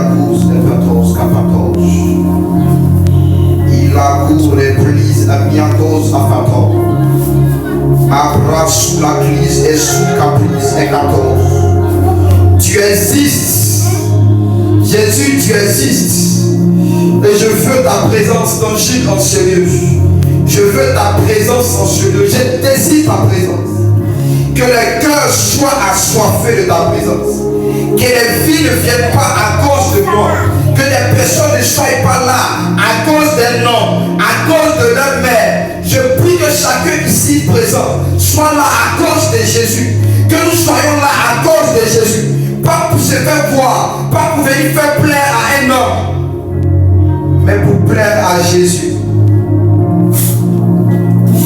cause de 14 14. Il a cours les prises à bientôt à 14. Abra sous la crise et sous caprice et 14. Tu existes. Jésus, tu existes. Et je veux ta présence tangible en sérieux. Je veux ta présence en sérieux. Je désire ta présence. Que les cœurs soient assoiffés de ta présence. Que les vies ne viennent pas à cause de moi. Que les personnes ne soient pas là à cause des noms, à cause de leur mère. Je prie que chacun ici présent soit là à cause de Jésus. Que nous soyons là à cause de Jésus. Pas pour se faire voir, pas pour venir faire plaire à un homme, mais pour plaire à Jésus.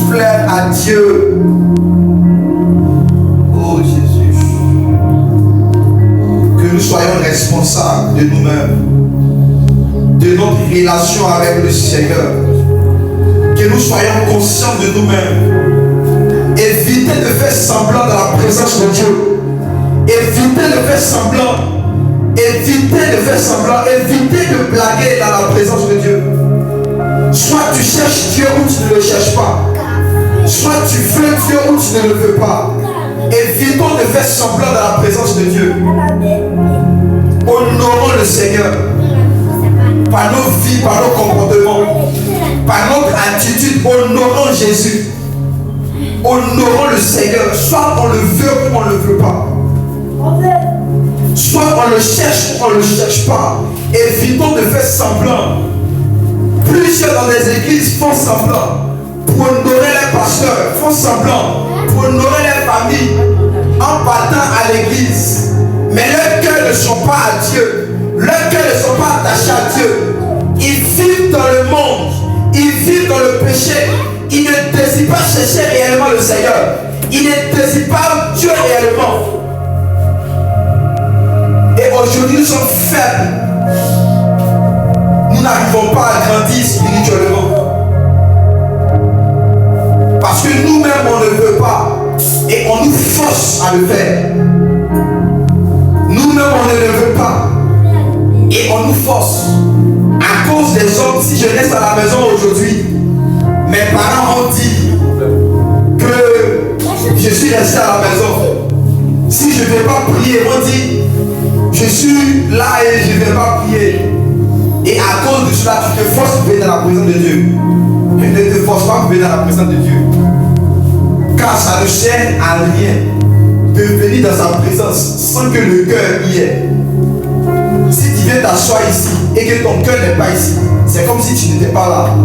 Plaire à Dieu. Oh Jésus. Que nous soyons responsables de nous-mêmes, de notre relation avec le Seigneur. Que nous soyons conscients de nous-mêmes. Évitez de faire semblant dans la présence de Dieu. Évitez de faire semblant. Évitez de faire semblant. Évitez de blaguer dans la présence de Dieu. Soit tu cherches Dieu ou tu ne le cherches pas. Soit tu veux Dieu ou tu ne le veux pas. Évitons de faire semblant dans la présence de Dieu. Honorons le Seigneur. Par nos vies, par nos comportements, par notre attitude, honorons Jésus. Honorons le Seigneur. Soit on le veut ou on ne le veut pas. Soit on le cherche ou on ne le cherche pas. Évitons de faire semblant. Plusieurs dans les églises font semblant. Pour honorer les pasteurs, font semblant. Pour honorer les familles, en partant à l'église. Mais leurs cœurs ne sont pas à Dieu. Leurs cœurs ne sont pas attachés à Dieu. Ils vivent dans le monde. Ils vivent dans le péché. Ils ne désirent pas chercher réellement le Seigneur. Ils ne désirent pas Dieu réellement. Et aujourd'hui, nous sommes faibles. Nous n'arrivons pas à grandir spirituellement. Parce que nous-mêmes, on ne veut pas. Et on nous force à le faire. Nous-mêmes, on ne le veut pas. Et on nous force. À cause des hommes, si je reste à la maison aujourd'hui, mes parents ont dit que je suis resté à la maison. Si je ne vais pas prier, on dit je suis là et je ne vais pas prier. Et à cause de cela, tu te forces à venir dans la présence de Dieu. Je ne te force pas à venir dans la présence de Dieu. Car ça ne sert à rien de venir dans sa présence sans que le cœur y est. Si tu viens t'asseoir ici et que ton cœur n'est pas ici, c'est comme si tu n'étais pas là.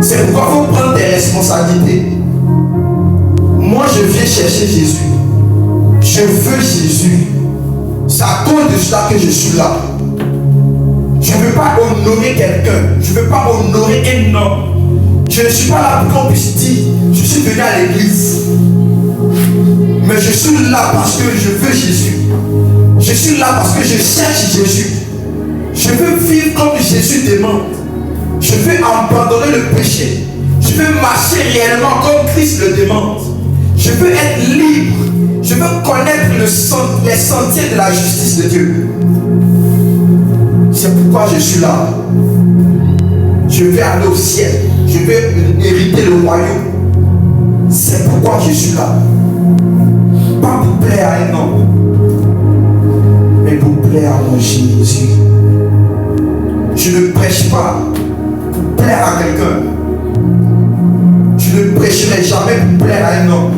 C'est pourquoi il faut prendre tes responsabilités. Moi, je viens chercher Jésus. Je veux Jésus. C'est à cause de cela que je suis là. Je ne veux pas honorer quelqu'un. Je ne veux pas honorer un homme. Je ne suis pas là pour qu'on puisse dire je suis venu à l'église. Mais je suis là parce que je veux Jésus. Je suis là parce que je cherche Jésus. Je veux vivre comme Jésus demande. Je veux abandonner le péché. Je veux marcher réellement comme Christ le demande. Je veux être libre. Je veux connaître les sentiers de la justice de Dieu. C'est pourquoi je suis là. Je vais aller au ciel. Je vais hériter le royaume. C'est pourquoi je suis là. Pas pour plaire à un homme, mais pour plaire à mon Jésus. Je ne prêche pas pour plaire à quelqu'un. Je ne prêcherai jamais pour plaire à un homme,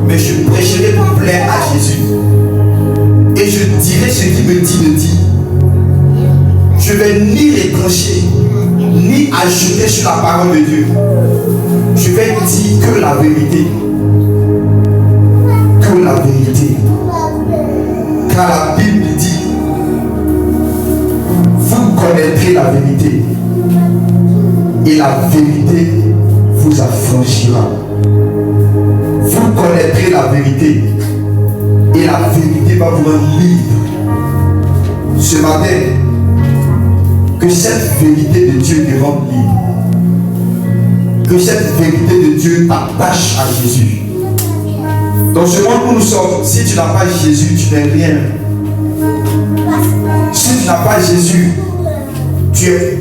mais je prêcherai pour plaire à Jésus. Et je dirai ce qu'il me dit de dire. Je ne vais ni retrancher, ni ajouter sur la parole de Dieu. Je vais dire que la vérité. Que la vérité. Car la Bible dit, vous connaîtrez la vérité. Et la vérité vous affranchira. Vous connaîtrez la vérité. Et la vérité va vous rendre libre. Ce matin, que cette vérité de Dieu te rende libre. Que cette vérité de Dieu t'attache à Jésus. Dans ce monde où nous sommes, si tu n'as pas Jésus, tu n'es rien. Si tu n'as pas Jésus, tu es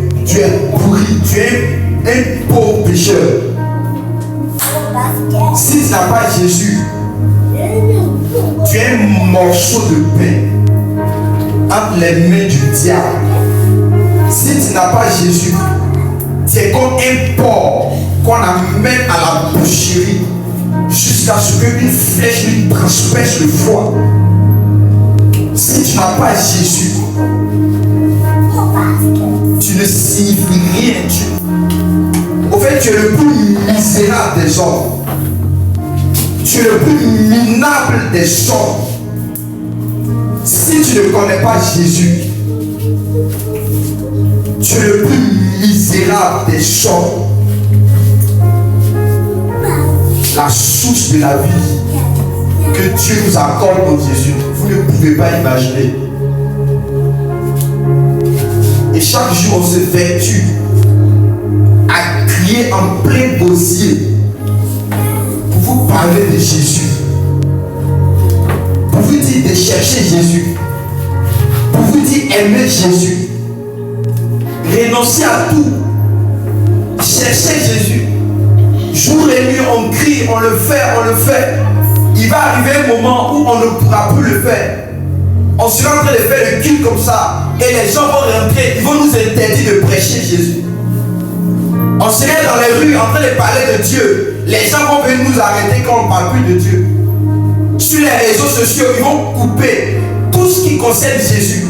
pourri, tu es un pauvre pécheur. Si tu n'as pas Jésus, tu es un morceau de pain entre les mains du diable. Si tu n'as pas Jésus, tu es comme un porc qu'on amène à la boucherie jusqu'à ce qu'une flèche lui transperce le foie. Si tu n'as pas Jésus, tu ne signifies rien. Au fait, tu es le plus misérable des hommes. Tu es le plus minable des hommes. Si tu ne connais pas Jésus, tu es le plus misérable des hommes. La source de la vie que Dieu nous accorde en Jésus, vous ne pouvez pas imaginer. Et chaque jour, on se vertue à crier en plein gosier pour vous parler de Jésus, pour vous dire de chercher Jésus, pour vous dire aimer Jésus, renoncer à tout, chercher Jésus. Jour et nuit, on crie, on le fait. Il va arriver un moment où on ne pourra plus le faire. On sera en train de faire le culte comme ça. Et les gens vont rentrer, ils vont nous interdire de prêcher Jésus. On serait dans les rues en train de parler de Dieu. Les gens vont venir nous arrêter quand on ne parle plus de Dieu. Sur les réseaux sociaux, ils vont couper tout ce qui concerne Jésus.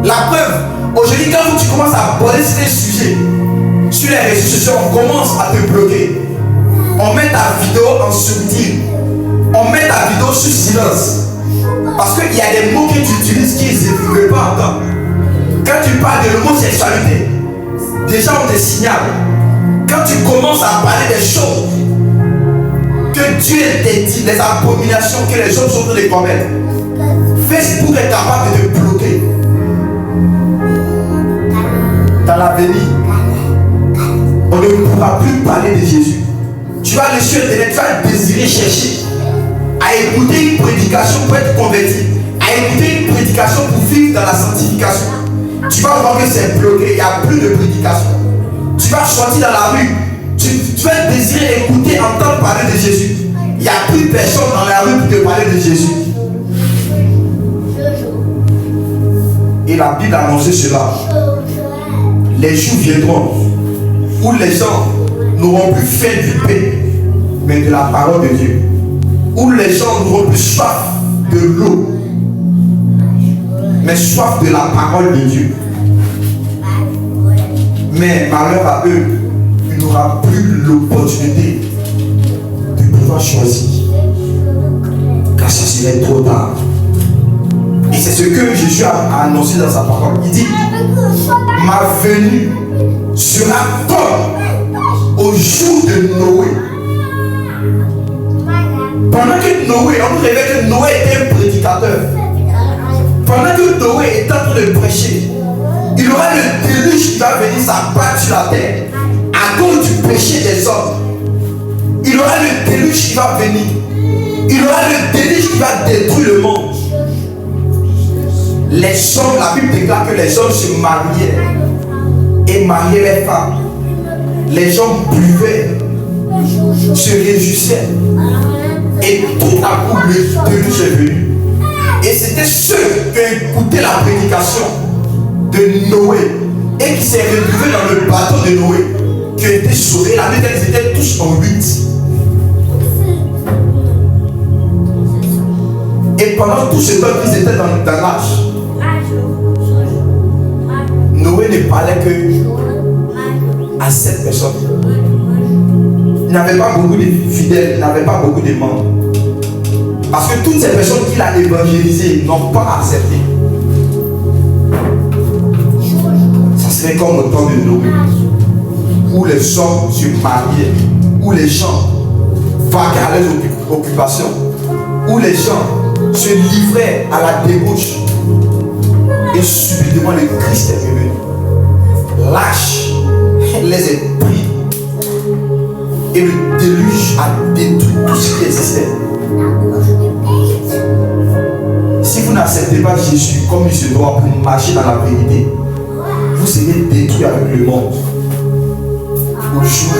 La preuve, aujourd'hui, quand tu commences à aborder ces sujets, sur les réseaux sociaux, on commence à te bloquer. On met ta vidéo en sous-titre. On met ta vidéo sur silence. Parce qu'il y a des mots que tu utilises qui ne veulent pas entendre. Quand tu parles de l'homosexualité, déjà on te signale. Quand tu commences à parler des choses que Dieu interdit, les abominations que les hommes sont en train de commettre, Facebook est capable de te bloquer. Dans l'avenir, on ne pourra plus parler de Jésus. Tu vas aller sur Internet, tu vas désirer chercher à écouter une prédication pour être converti, à écouter une prédication pour vivre dans la sanctification. Tu vas voir que c'est bloqué, il n'y a plus de prédication. Tu vas sortir dans la rue, tu vas désirer écouter, entendre parler de Jésus. Il n'y a plus personne dans la rue pour te parler de Jésus. Et la Bible a annoncé cela. Les jours viendront où les gens n'auront plus faim du pain, mais de la parole de Dieu. Où les gens n'auront plus soif de l'eau, mais soif de la parole de Dieu. Mais malheur à eux, il n'aura plus l'opportunité de pouvoir choisir, car ça serait trop tard. Et c'est ce que Jésus a annoncé dans sa parole. Il dit: ma venue sera comme au jour de Noé. Pendant que Noé, on nous révèle que Noé était un prédicateur. Pendant que Noé est en train de prêcher, il aura le déluge qui va venir s'abattre sur la terre à cause du péché des hommes. Il aura le déluge qui va venir. Il aura le déluge qui va détruire le monde. Les hommes, la Bible déclare que les hommes se mariaient et mariaient les femmes. Les gens buvaient, se réjouissaient. Et tout à coup, le déluge est venu. Et c'était ceux qui ont écouté la prédication de Noé et qui s'est retrouvé dans le bateau de Noé, qui ont été sauvés. La Bible, ils étaient tous en 8. Et pendant tout ce temps qu'ils étaient dans l'arche, Noé ne parlait que à 7 personnes. Il n'avait pas beaucoup de fidèles, il n'avait pas beaucoup de membres. Parce que toutes ces personnes qu'il a évangélisées n'ont pas accepté. Ça serait comme au temps de Noé, où les hommes se mariaient, où les gens vaquaient à leurs occupations, où les gens se livraient à la débauche. Et subitement le Christ est venu. Lâche les esprits. Et le déluge a détruit tout ce qui existait. Si vous n'acceptez comme il se doit pour marcher dans la vérité, vous serez détruits avec le monde au jour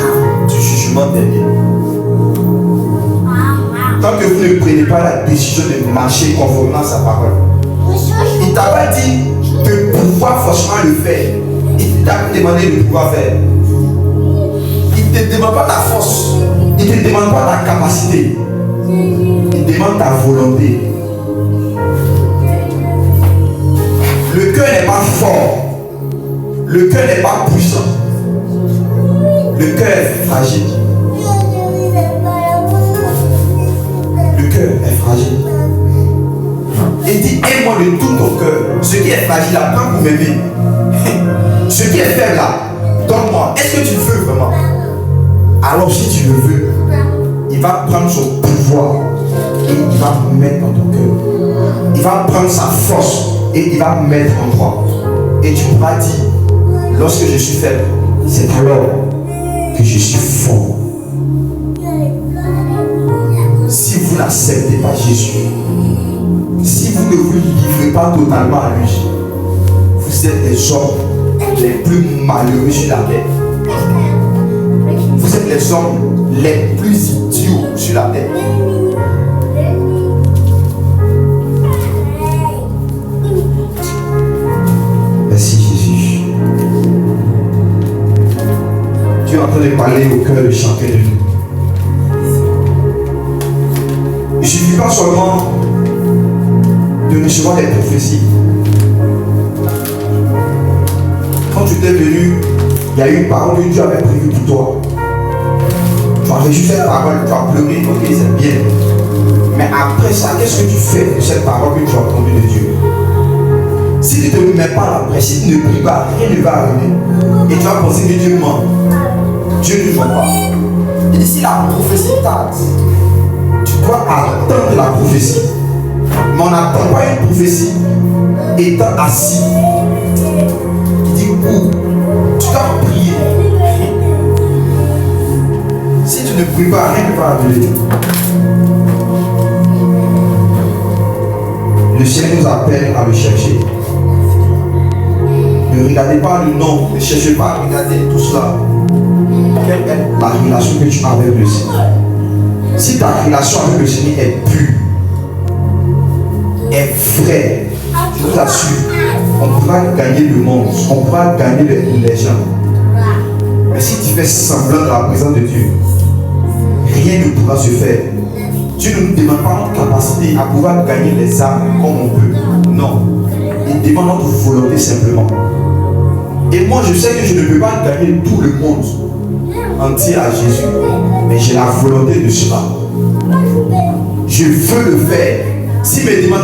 du jugement dernier. Tant que vous ne prenez pas la décision de marcher conformément à sa parole, il ne t'a pas dit de pouvoir forcément le faire. Il t'a demandé de pouvoir faire. Il ne te demande pas ta force. Il ne te demande pas ta capacité. Il demande ta volonté. Le cœur n'est pas fort. Le cœur n'est pas puissant. Le cœur est fragile. Le cœur est fragile. Et dit, aime-moi de tout ton cœur. Ce qui est fragile, apprends pour m'aimer. Ce qui est faible là, donne-moi. Est-ce que tu veux vraiment? Alors si tu le veux, il va prendre son pouvoir et il va mettre dans ton cœur. Il va prendre sa force et il va mettre en toi. Et tu pourras dire, lorsque je suis faible, c'est alors que je suis fort. Si vous n'acceptez pas Jésus, si vous ne vous livrez pas totalement à lui, vous êtes les hommes les plus malheureux sur la terre. Vous êtes les hommes les plus idiots sur la terre. Merci Jésus. Dieu est en train de parler au cœur de chacun de nous. Il ne suffit pas seulement de recevoir des prophéties. Quand tu t'es venu, il y a une parole que Dieu avait prévue pour toi. Tu as reçu cette parole, tu as pleuré, ok, c'est bien. Mais après ça, qu'est-ce que tu fais de cette parole que tu as entendue de Dieu? Si tu ne te mets pas à la presse, si tu ne pries pas, rien ne va arriver. Et tu vas penser que Dieu ment. Dieu ne ment pas. Et si la prophétie tarde, tu dois attendre la prophétie. Mais on n'attend pas une prophétie étant assis. Il dit où? Tu dois prier. Si tu ne pries pas, rien ne va arriver. Le ciel nous appelle à le chercher. Ne regardez pas le nom, ne cherchez pas à regarder tout cela. Quelle est la relation que tu as avec le Seigneur? Si ta relation avec le Seigneur est pure, est vraie, je vous assure, on pourra gagner le monde, on pourra gagner les gens. Mais si tu fais semblant de la présence de Dieu, rien ne pourra se faire. Dieu ne nous demande pas notre capacité à pouvoir gagner les âmes comme on peut. Non. Il demande notre volonté simplement. Et moi, je sais que je ne peux pas gagner tout le monde entier à Jésus. Mais j'ai la volonté de cela. Je veux le faire. S'il me demande,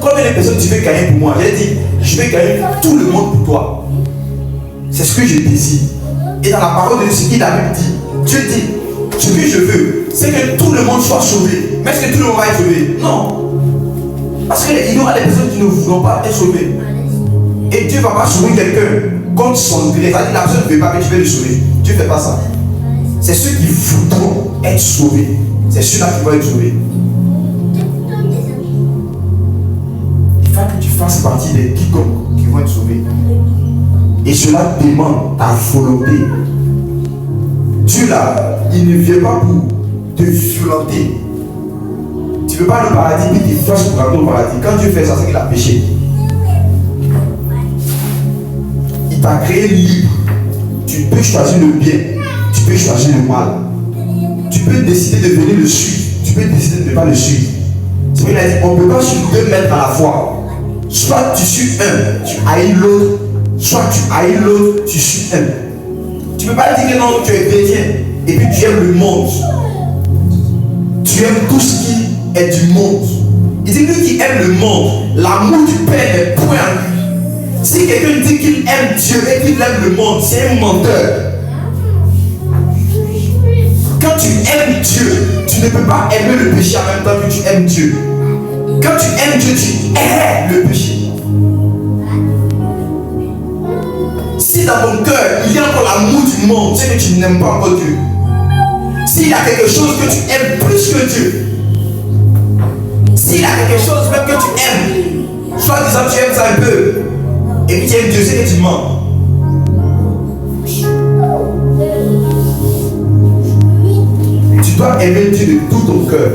combien de personnes tu veux gagner pour moi? J'ai dit, je vais gagner tout le monde pour toi. C'est ce que je désire. Et dans la parole de Dieu, ce qu'il a même dit, Dieu dit, ce que je veux, c'est que tout le monde soit sauvé. Mais est-ce que tout le monde va être sauvé? Non. Parce qu'il y aura des personnes qui ne voudront pas être sauvées. Et Dieu ne va pas sauver quelqu'un contre son gré. C'est-à-dire la personne ne veut pas que tu veux le sauver. Dieu ne fait pas ça. C'est ceux qui voudront être sauvés. C'est ceux-là qui vont être sauvés. Il faut que tu fasses partie des quiconques qui vont être sauvés. Et cela demande ta volonté. Dieu là, il ne vient pas pour te violenter. Tu ne veux pas le paradis, mais tu forces pour rentrer au paradis. Quand Dieu fait ça, c'est qu'il a péché. Il t'a créé libre. Tu peux choisir le bien, tu peux choisir le mal. Tu peux décider de venir le suivre, tu peux décider de ne pas le suivre. C'est vrai qu'il a dit, on ne peut pas suivre deux maîtres à la fois. Soit tu suis un, tu haïs l'autre, soit tu haïs l'autre, tu suis un. Tu ne peux pas dire que non, tu es chrétien et puis tu aimes le monde. Tu aimes tout ce qui est du monde. Il dit, lui qui aime le monde, l'amour du Père est point en lui. Si quelqu'un dit qu'il aime Dieu et qu'il aime le monde, c'est un menteur. Quand tu aimes Dieu, tu ne peux pas aimer le péché en même temps que tu aimes Dieu. Quand tu aimes Dieu, tu hais le péché. Si dans ton cœur, il y a encore l'amour du monde, c'est que tu n'aimes pas encore Dieu. S'il y a quelque chose que tu aimes plus que Dieu, s'il y a quelque chose même que tu aimes, Soit disant tu aimes ça un peu, et puis tu aimes Dieu, c'est que tu mens. Tu dois aimer Dieu de tout ton cœur.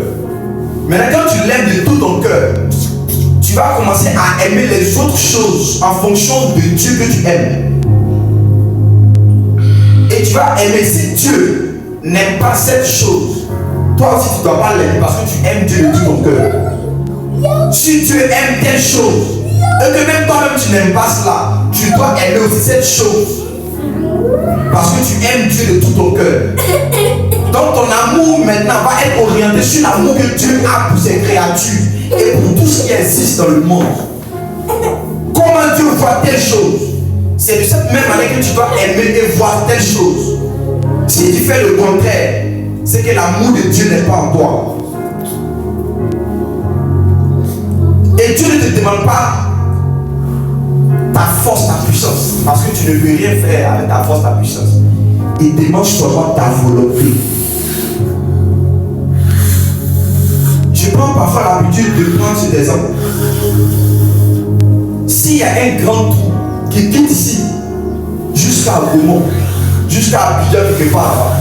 Maintenant, quand tu l'aimes de tout ton cœur, tu vas commencer à aimer les autres choses en fonction de Dieu que tu aimes. Et tu vas aimer. Si Dieu n'aime pas cette chose, toi aussi tu ne dois pas l'aimer parce que tu aimes Dieu de tout ton cœur. Si Dieu aime telle chose, et que même toi-même tu n'aimes pas cela, tu dois aimer aussi cette chose. Parce que tu aimes Dieu de tout ton cœur. Donc ton amour maintenant va être orienté sur l'amour que Dieu a pour ses créatures et pour tout ce qui existe dans le monde. Comment Dieu voit telle chose, c'est de cette même manière que tu dois aimer et voir telle chose. Si tu fais le contraire, c'est que l'amour de Dieu n'est pas en toi. Et Dieu ne te demande pas ta force, ta puissance, parce que tu ne peux rien faire avec ta force, ta puissance. Il demande seulement ta volonté. Je prends parfois l'habitude de prendre cet exemple. S'il y a un grand trou qui quitte ici jusqu'à Gaumont, jusqu'à Abidjan quelque part là-bas,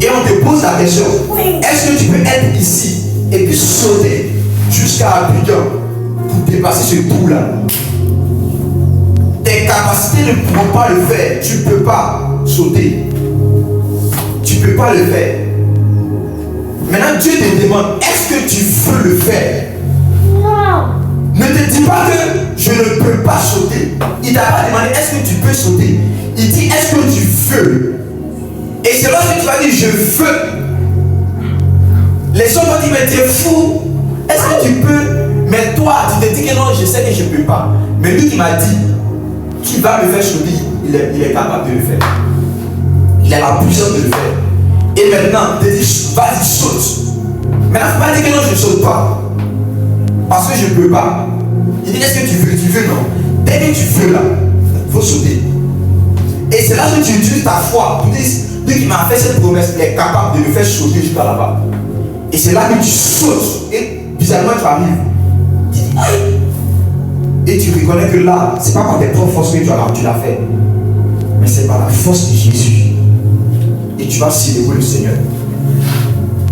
et on te pose la question, est-ce que tu peux être ici et puis sauter jusqu'à Abidjan pour dépasser ce trou là? Tes capacités ne pourront pas le faire. Tu ne peux pas sauter. Tu ne peux pas le faire. Maintenant, Dieu te demande, est-ce que tu veux le faire? Non. Ne te dis pas que je ne peux pas sauter. Il ne t'a pas demandé, est-ce que tu peux sauter? Il dit, est-ce que tu veux? Et c'est lorsque tu vas dire, je veux. Les gens vont dire, mais tu es fou. Est-ce que tu peux? Mais toi, tu te dis que non, je sais que je ne peux pas. Mais lui qui m'a dit, qui va me faire sauter, il est capable de le faire. Il a la puissance de le faire. Et maintenant, il te dit, vas-y, saute. Maintenant, il ne faut pas dire que non, je ne saute pas. Parce que je ne peux pas. Il dit, est-ce que tu veux? Tu veux, non. Dès que tu veux, là, il faut sauter. Et c'est là que tu utilises ta foi pour dire, lui qui m'a fait cette promesse, il est capable de me faire sauter jusqu'à là-bas. Et c'est là que tu sautes. Et bizarrement, tu arrives. Tu dis, aïe. Et tu reconnais que là, c'est pas par tes propres forces que tu l'as fait, mais c'est par la force de Jésus. Et tu vas célébrer le Seigneur.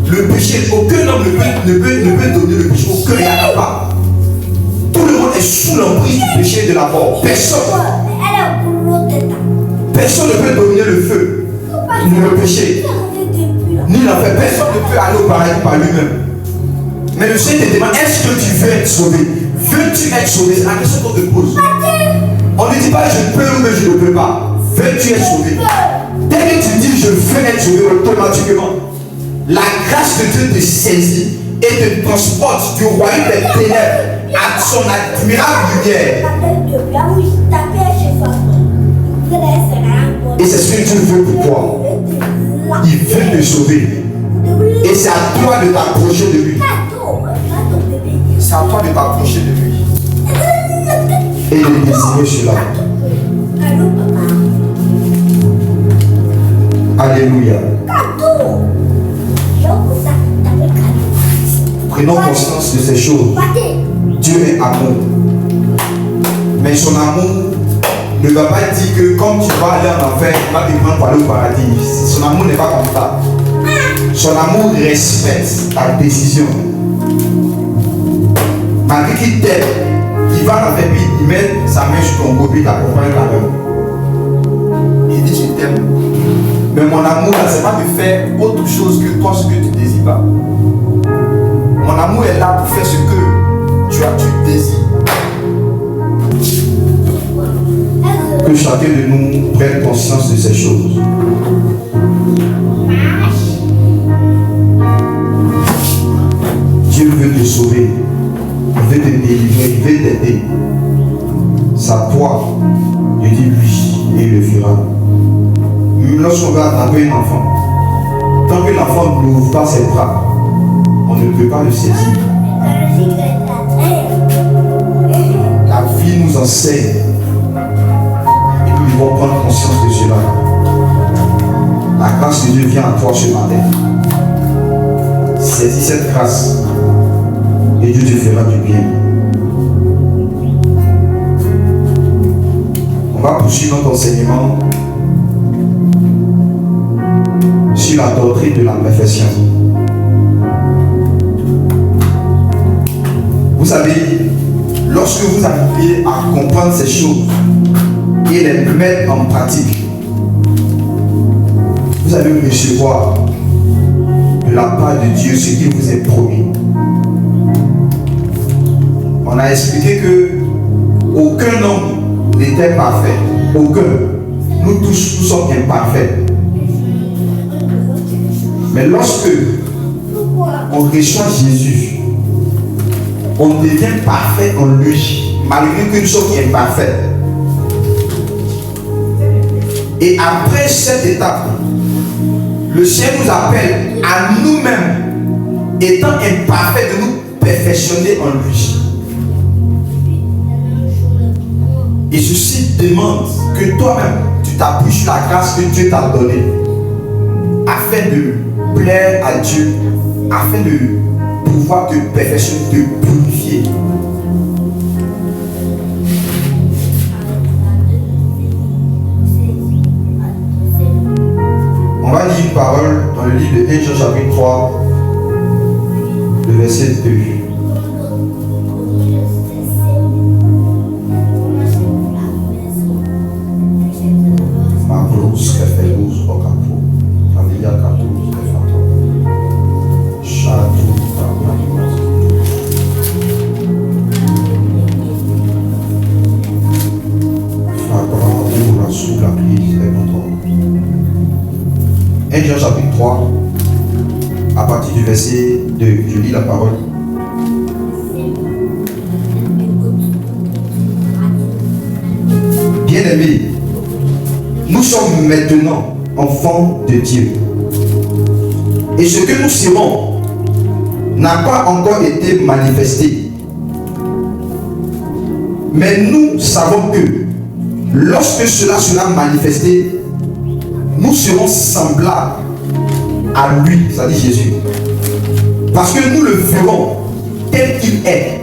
Le péché, aucun homme ne peut donner le péché, aucun n'y a pas. Tout le monde est sous l'emprise du péché et de la mort. Personne ne peut dominer le feu, ni le péché, ni l'enfer. Personne ne peut aller au paradis par lui-même. Mais le Seigneur te demande, est-ce que tu veux être sauvé? Veux-tu être sauvé? C'est la question qu'on te pose. On ne dit pas je peux ou je ne peux pas. Veux-tu être sauvé? Dès que tu dis je veux être sauvé, automatiquement, la grâce de Dieu te saisit et te transporte du royaume des ténèbres à son admirable lumière. Et c'est ce que Dieu veut pour toi. Il veut te sauver. Et c'est à toi de t'approcher de lui. C'est à toi de t'approcher de lui. Et de désirer cela. Alléluia. Prenons conscience de ces choses. Dieu est amour. Mais son amour ne va pas dire que comme tu vas aller en enfer, tu vas te prendre pour aller au paradis. Son amour n'est pas comme ça. Son amour respecte ta décision. Malgré qu'il t'aime, il va dans tes pieds, il met sa main sur ton dos et t'accompagne là-dedans. Il dit je t'aime. Mais mon amour là, c'est pas de faire autre chose que toi ce que tu désires pas. Mon amour est là pour faire ce que tu désires. Que chacun de nous prenne conscience de ces choses. Dieu veut te sauver, il veut te délivrer, il veut t'aider. C'est à toi de dire oui et il le fera. Lorsqu'on va attraper un enfant, tant que l'enfant n'ouvre pas ses bras, on ne peut pas le saisir. La vie nous enseigne et nous devons prendre conscience de cela. La grâce de Dieu vient à toi ce matin. Saisis cette grâce et Dieu te fera du bien. On va poursuivre notre enseignement sur la doctrine de la perfection. Vous savez, lorsque vous arrivez à comprendre ces choses et les mettre en pratique, vous allez recevoir de la part de Dieu ce qu'il vous est promis. On a expliqué que aucun homme n'était parfait. Aucun. Nous tous, nous sommes imparfaits. Mais lorsque on reçoit Jésus, on devient parfait en lui, malgré que nous sommes imparfaits. Et après cette étape, le Seigneur nous appelle à nous-mêmes, étant imparfaits, de nous perfectionner en lui. Et ceci demande que toi-même, tu t'appuies sur la grâce que Dieu t'a donnée, afin de plaire à Dieu, afin de pouvoir te perfectionner, te purifier. On va lire une parole dans le livre de 1 Jean chapitre 3, le verset 2. Jean chapitre 3, à partir du verset 2, je lis la parole. Bien-aimés, nous sommes maintenant enfants de Dieu. Et ce que nous serons n'a pas encore été manifesté. Mais nous savons que lorsque cela sera manifesté, nous serons semblables à lui, c'est-à-dire Jésus. Parce que nous le verrons tel qu'il est.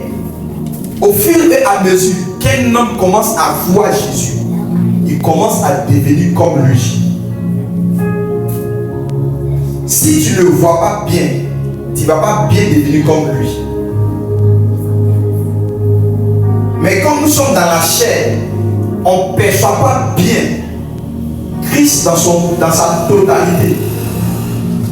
Au fur et à mesure qu'un homme commence à voir Jésus, il commence à devenir comme lui. Si tu ne le vois pas bien, tu ne vas pas bien devenir comme lui. Mais quand nous sommes dans la chair, on ne perçoit pas bien Christ dans sa totalité.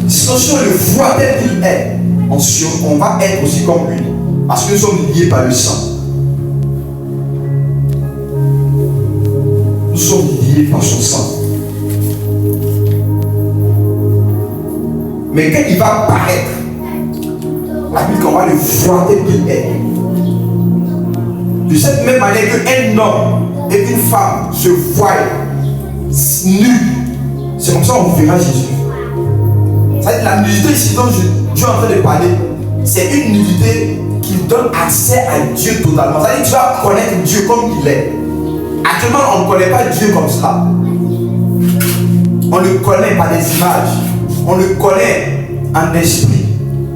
Sinon, si on le voit tel qu'il est, on va être aussi comme lui. Parce que nous sommes liés par le sang. Nous sommes liés par son sang. Mais quand il va paraître, la Bible qu'on va le voir tel qu'il est. De cette même manière qu'un homme et une femme se voient nus, c'est comme ça qu'on verra Jésus. C'est-à-dire la nudité ici dont Dieu est en train de parler, c'est une nudité qui donne accès à Dieu totalement. C'est-à-dire que tu vas connaître Dieu comme il est. Actuellement, on ne connaît pas Dieu comme cela. On le connaît par des images. On le connaît en esprit,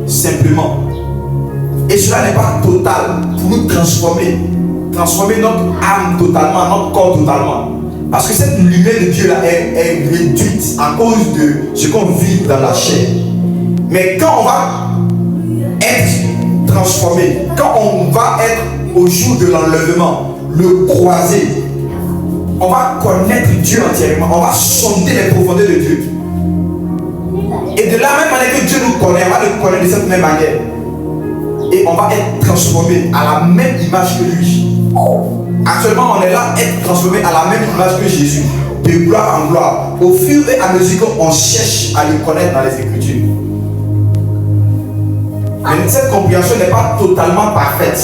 simplement. Et cela n'est pas total pour nous transformer notre âme totalement, notre corps totalement. Parce que cette lumière de Dieu là est réduite à cause de ce qu'on vit dans la chair. Mais quand on va être transformé, quand on va être au jour de l'enlèvement, le croiser, on va connaître Dieu entièrement, on va sonder les profondeurs de Dieu. Et de la même manière que Dieu nous connaît, on va le connaître de cette même manière. Et on va être transformé à la même image que lui. Actuellement, on est là à être transformé à la même image que Jésus, de gloire en gloire, au fur et à mesure qu'on cherche à le connaître dans les Écritures. Mais cette compréhension n'est pas totalement parfaite.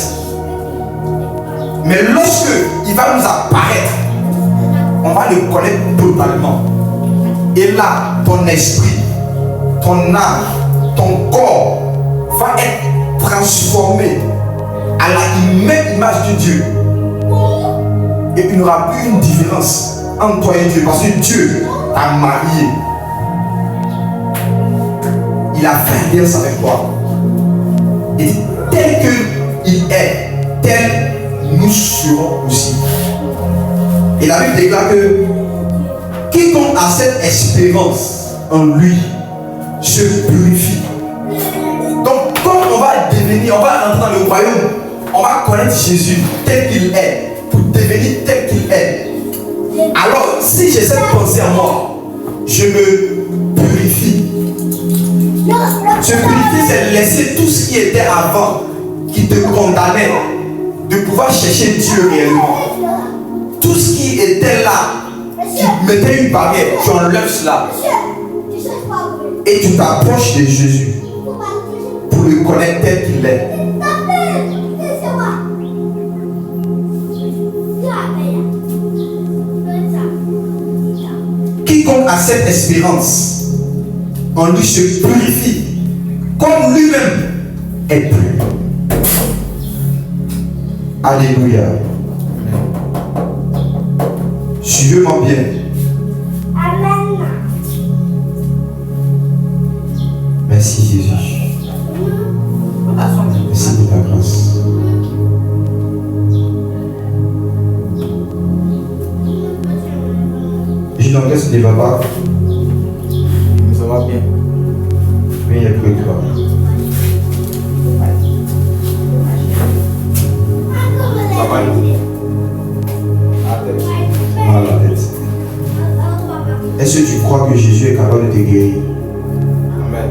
Mais lorsque il va nous apparaître, on va le connaître totalement. Et là, ton esprit, ton âme, ton corps va être transformé à la même image de Dieu. Et il n'y aura plus une différence entre toi et Dieu, parce que Dieu t'a marié. Il a fait alliance avec toi. Et tel qu'il est, tel nous serons aussi. Et la Bible déclare que quiconque a cette espérance en lui se purifie. Donc, comme on va devenir, on va entrer dans le royaume, on va connaître Jésus tel qu'il est, pour devenir tel qu'il est. Alors, si j'ai cette pensée en moi, je me purifie. Se purifier, c'est laisser tout ce qui était avant, qui te condamnait, de pouvoir chercher Dieu réellement. Tout ce qui était là, qui mettait une barrière, tu enlèves cela. Et tu t'approches de Jésus pour le connaître tel qu'il est. Quiconque a cette espérance en lui se purifie comme lui-même est pur. Alléluia. Suivez-moi bien. Amen. Merci Jésus. Merci de ta grâce. Je n'en reste ne va pas. Ça va bien. Mais il y a plus que toi. Ça va bien. Mal à la tête. Est-ce que tu crois que Jésus est capable de te guérir? Amen.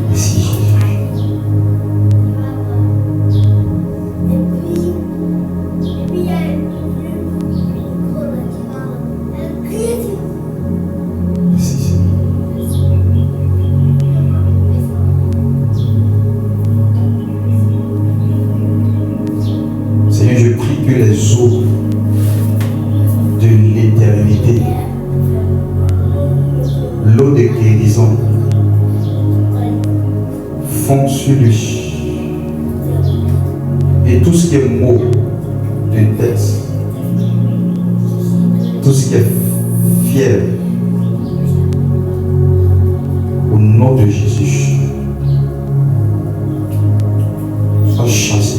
Merci Jésus. Merci Seigneur. Seigneur, je prie que les eaux de l'éternité, l'eau de guérison, fondent sur lui. Et tout ce qui est mot de tête, tout ce qui est fier, au nom de Jésus, soit chassé.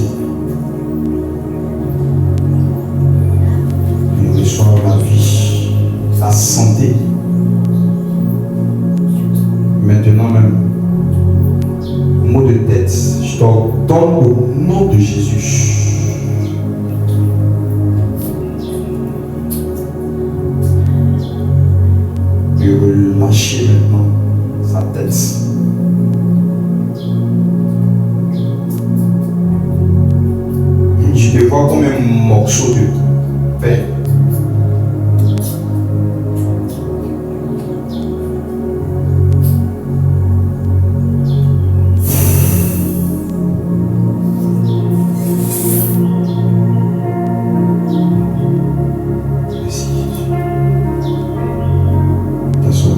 Et reçoit la vie, la santé. Maintenant même, mot de tête, je t'ordonne au nom de Jésus. De relâcher maintenant sa tête. Et je te vois comme un morceau de pain. Merci. T'assois.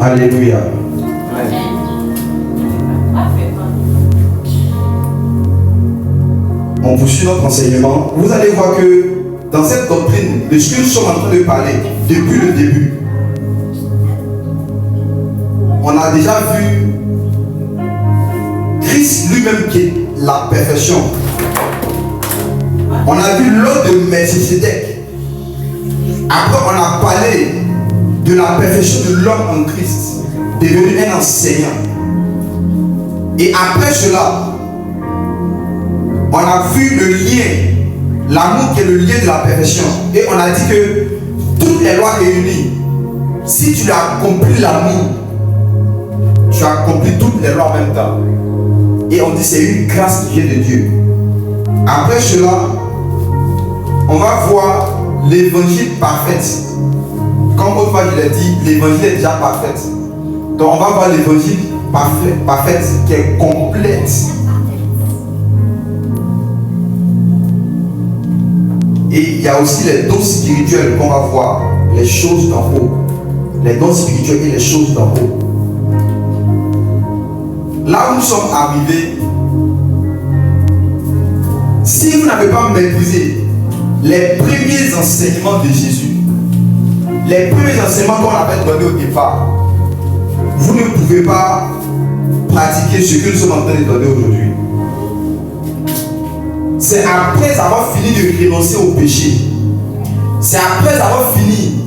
Alléluia. On poursuit notre enseignement. Vous allez voir que dans cette doctrine, de ce que nous sommes en train de parler depuis le début, on a déjà vu Christ lui-même qui est la perfection. On a vu l'ordre de Melchisédek. Après, on a parlé de la perfection de l'homme en Christ, devenu un enseignant. Et après cela, on a vu le lien, l'amour qui est le lien de la perfection. Et on a dit que toutes les lois réunies, si tu as accompli l'amour, tu as accompli toutes les lois en même temps. Et on dit que c'est une grâce qui vient de Dieu. Après cela, on va voir l'évangile parfait. Comme autrefois je l'ai dit, l'évangile est déjà parfait. Donc on va voir l'évangile parfait qui est complète. Et il y a aussi les dons spirituels qu'on va voir, les choses d'en haut. Les dons spirituels et les choses d'en haut. Là où nous sommes arrivés, si vous n'avez pas maîtrisé les premiers enseignements de Jésus, les premiers enseignements qu'on avait donnés au départ, vous ne pouvez pas pratiquer ce que nous sommes en train de donner aujourd'hui. C'est après avoir fini de renoncer au péché, c'est après avoir fini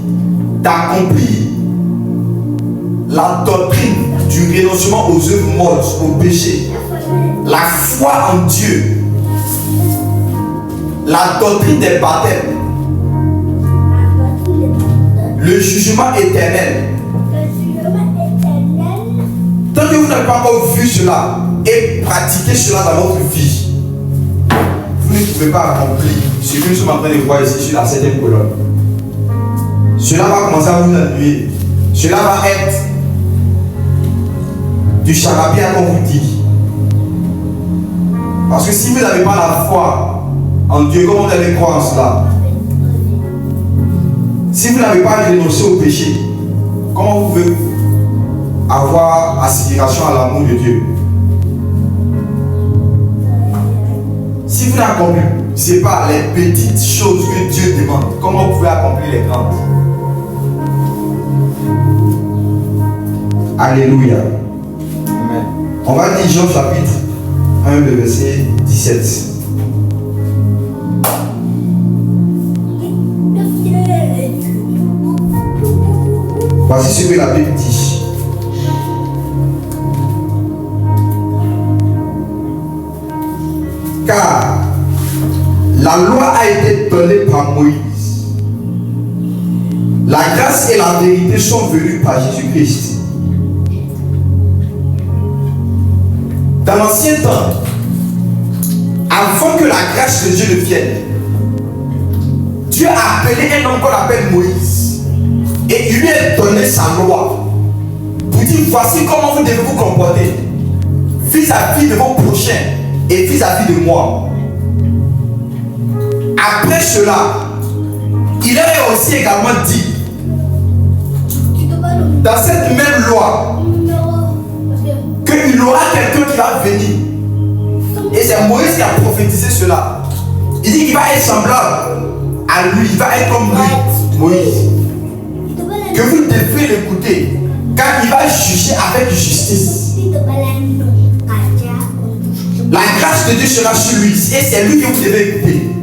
d'accomplir la doctrine du renoncement aux œuvres mortes, au péché, la foi en Dieu, la doctrine des baptêmes, le jugement éternel. Tant que vous n'avez pas encore vu cela et pratiqué cela dans votre vie, vous ne pouvez pas accomplir ce que nous sommes en train de voir ici sur la 7e colonne. Cela va commencer à vous ennuyer. Cela va être du charabia comme vous dit. Parce que si vous n'avez pas la foi en Dieu, comment vous allez croire en cela? Si vous n'avez pas renoncé au péché, comment vous pouvez avoir aspiration à l'amour de Dieu? Si vous n'accomplissez pas les petites choses que Dieu demande, comment vous pouvez accomplir les grandes? Alléluia. Amen. On va lire Jean chapitre 1, le verset 17. Voici ce que la Bible dit. Car la loi a été donnée par Moïse. La grâce et la vérité sont venues par Jésus-Christ. Dans l'ancien temps, avant que la grâce de Dieu ne vienne, Dieu a appelé un homme qu'on appelle Moïse et il lui a donné sa loi pour dire voici comment vous devez vous comporter vis-à-vis de vos prochains et vis-à-vis de moi. Après cela, il a aussi également dit dans cette même loi qu'il y aura quelqu'un qui va venir. Et c'est Moïse qui a prophétisé cela. Il dit qu'il va être semblable à lui, il va être comme lui, Moïse. Que vous devez l'écouter, car il va juger avec justice. La grâce de Dieu sera sur lui, et c'est lui que vous devez écouter.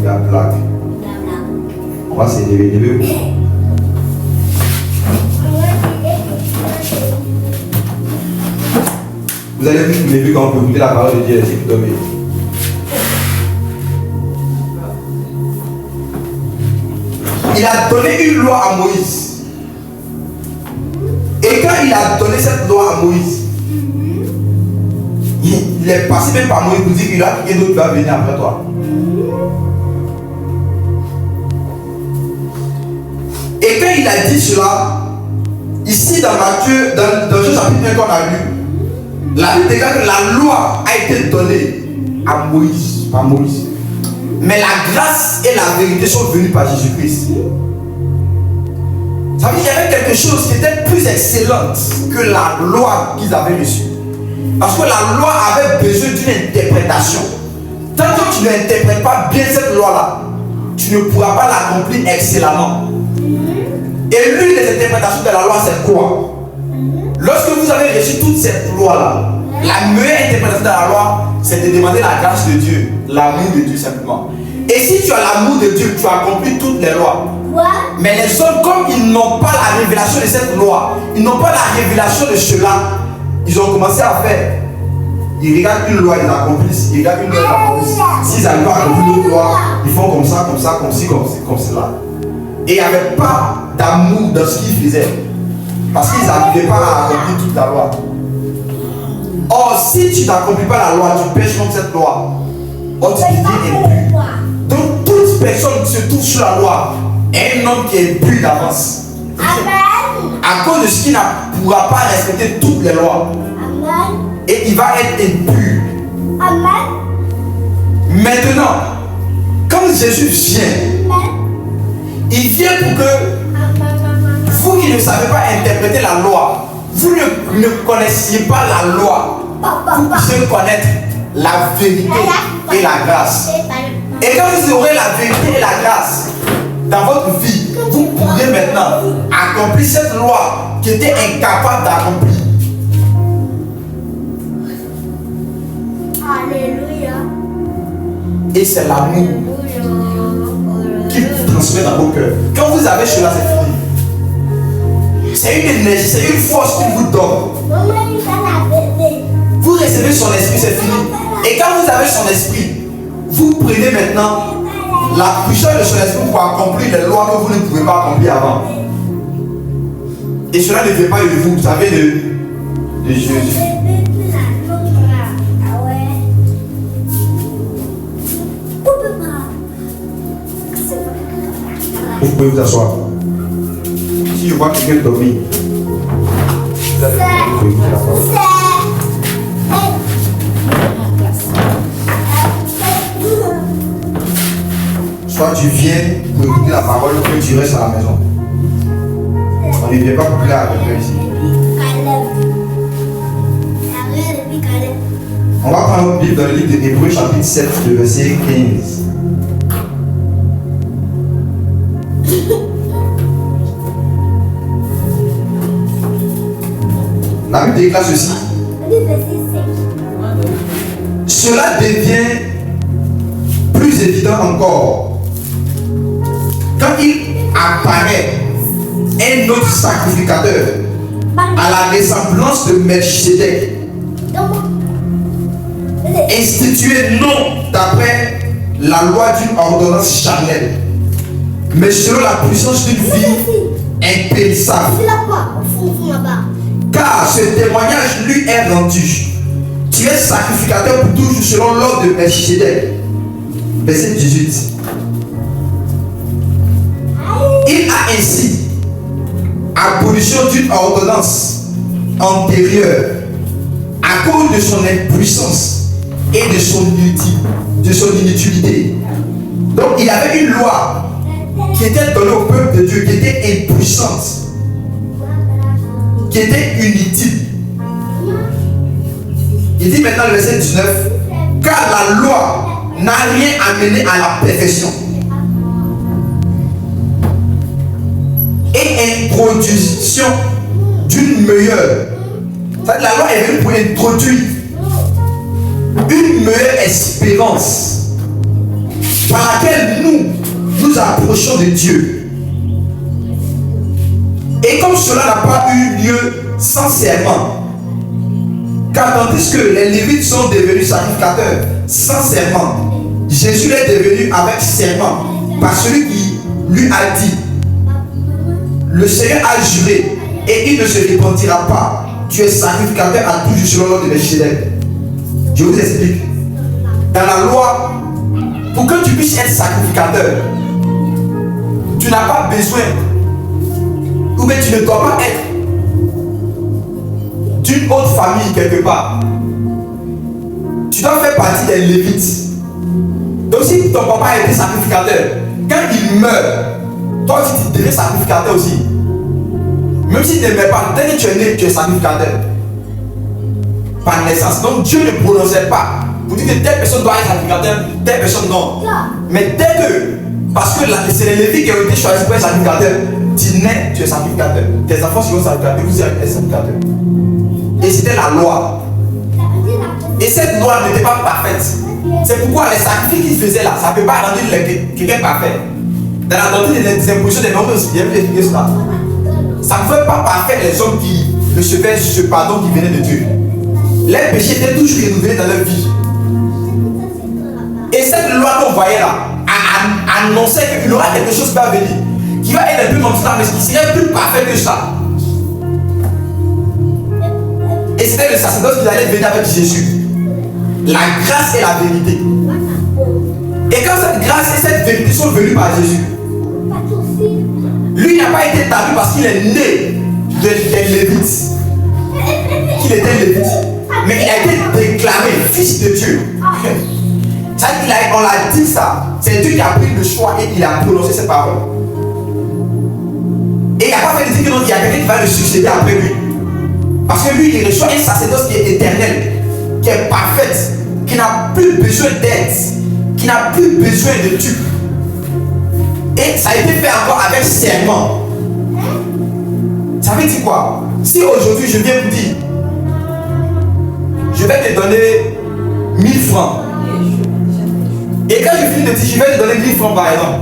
La blague. On va s'élever. Vous allez vous lever quand on peut écouter la parole de Dieu, si vous dormez. Il a donné une loi à Moïse. Et quand il a donné cette loi à Moïse, il est passé même par Moïse pour dire qu'il y a quelqu'un d'autre qui va venir après toi. Et quand il a dit cela, ici dans Matthieu, dans Jean chapitre 1 qu'on a lu, la Bible déclare que la loi a été donnée à Moïse, par Moïse. Mais la grâce et la vérité sont venues par Jésus-Christ. Ça veut dire qu'il y avait quelque chose qui était plus excellente que la loi qu'ils avaient reçue. Parce que la loi avait besoin d'une interprétation. Tant que tu n'interprètes pas bien cette loi-là, tu ne pourras pas l'accomplir excellemment. Et l'une des interprétations de la loi, c'est quoi? Lorsque vous avez reçu toute cette loi-là, la meilleure interprétation de la loi, c'est de demander la grâce de Dieu, l'amour de Dieu simplement. Et si tu as l'amour de Dieu, tu as accompli toutes les lois. Mais les hommes, comme ils n'ont pas la révélation de cette loi, ils n'ont pas la révélation de cela, ils ont commencé à faire. Ils regardent une loi, ils accomplissent. Ils regardent une loi, ils accomplissent. S'ils n'arrivent pas à accomplir une loi, ils font comme ça, comme ça, comme ci, comme cela. Et il n'y avait pas d'amour dans ce qu'ils faisaient. Parce qu'ils n'arrivaient pas à accomplir toute la loi. Or, si tu n'accomplis pas la loi, tu pêches contre cette loi. Or, tu deviens impur. Donc, toute personne qui se trouve sur la loi est un homme qui est impur d'avance. À cause de ce qu'il ne pourra pas respecter toutes les lois. Et il va être impur. Maintenant, quand Jésus vient, il vient pour que vous qui ne savez pas interpréter la loi, vous ne connaissiez pas la loi, vous puissiez connaître la vérité et la grâce. Et quand vous aurez la vérité et la grâce dans votre vie, vous pourrez maintenant accomplir cette loi qui était incapable d'accomplir. Alléluia. Et c'est l'amour qui vous transmet dans vos cœurs. Quand vous avez cela, c'est fini. C'est une énergie, c'est une force qu'il vous donne. Maman, il va la bébé. Vous recevez son esprit, c'est fini. Et quand vous avez son esprit, vous prenez maintenant la puissance de son esprit pour accomplir les lois que vous ne pouvez pas accomplir avant. Et cela ne vient pas de vous, vous savez, de Jésus. Ah ouais. Vous pouvez vous asseoir. Si je vois quelqu'un dormir, vous allez écouter la parole. Soit tu viens pour écouter la parole, ou tu restes à la maison. On ne vient pas pour là avec eux ici. On va prendre notre Bible dans le livre de Hébreux chapitre 7, le verset 15. La Bible déclare ceci. Cela devient plus évident encore quand il apparaît un autre sacrificateur à la ressemblance de Melchizedek, institué non d'après la loi d'une ordonnance charnelle, mais selon la puissance d'une vie impérissable. Car ce témoignage lui est rendu. Tu es sacrificateur pour toujours selon l'ordre de Melchizedek. Verset 18. Il a ainsi abolition d'une ordonnance antérieure à cause de son impuissance et de son inutilité. Donc il y avait une loi qui était donnée au peuple de Dieu, qui était impuissante, qui était inutile. Il dit maintenant le verset 19, car la loi n'a rien amené à la perfection et introduction d'une meilleure. La loi est venue pour introduire une meilleure espérance par laquelle nous approchons de Dieu. Et comme cela n'a pas eu lieu sans serment, car tandis que les Lévites sont devenus sacrificateurs sans serment, Jésus est devenu avec serment par celui qui lui a dit, le Seigneur a juré et il ne se repentira pas. Tu es sacrificateur à toujours selon l'ordre de Melchizedek. Je vous explique. Dans la loi, pour que tu puisses être sacrificateur, tu n'as pas besoin, ou bien tu ne dois pas être d'une autre famille quelque part. Tu dois faire partie des Lévites. Donc si ton papa était sacrificateur, quand il meurt, toi aussi tu deviens sacrificateur aussi. Même si tu n'aimais pas, dès que tu es né, tu es sacrificateur. Par naissance. Donc Dieu ne prononçait pas pour dire que telle personne doit être sacrificateur, telle personne non. Mais dès que, parce que c'est les Lévites qui ont été choisis pour être sacrificateur, tu nais, tu es sacrificateur. Tes enfants seront sacrificateurs, vous êtes sacrificateur. Et c'était la loi. Et cette loi n'était pas parfaite. C'est pourquoi les sacrifices qu'ils faisaient là, ça ne peut pas rendre quelqu'un parfait. Dans la doctrine des impositions des membres aussi, il y avait expliqué cela. Ça ne fait pas parfait les hommes qui recevaient ce pardon qui venait de Dieu. Les péchés étaient toujours renouvelés dans leur vie. Et cette loi qu'on voyait là annonçait qu'il y aura quelque chose qui va venir, qui va être un peu comme ça, mais qui serait plus parfait que ça. Et c'était le sacerdoce qui allait venir avec Jésus. La grâce et la vérité. Et quand cette grâce et cette vérité sont venues par Jésus, lui n'a pas été établi parce qu'il est né des Lévites, qu'il était Lévite, mais il a été déclaré fils de Dieu. On l'a dit ça. C'est Dieu qui a pris le choix et il a prononcé ces paroles. Et il n'a pas fait de dire que non, il y a quelqu'un qui va le succéder après lui. Parce que lui, il reçoit un sacerdoce qui est éternel, qui est parfaite, qui n'a plus besoin d'aide, qui n'a plus besoin de tube. Et ça a été fait encore avec serment. Ça veut dire quoi? Si aujourd'hui je viens vous dire, je vais te donner 1000 francs. Et quand je finis de dire, je vais te donner 1000 francs par exemple.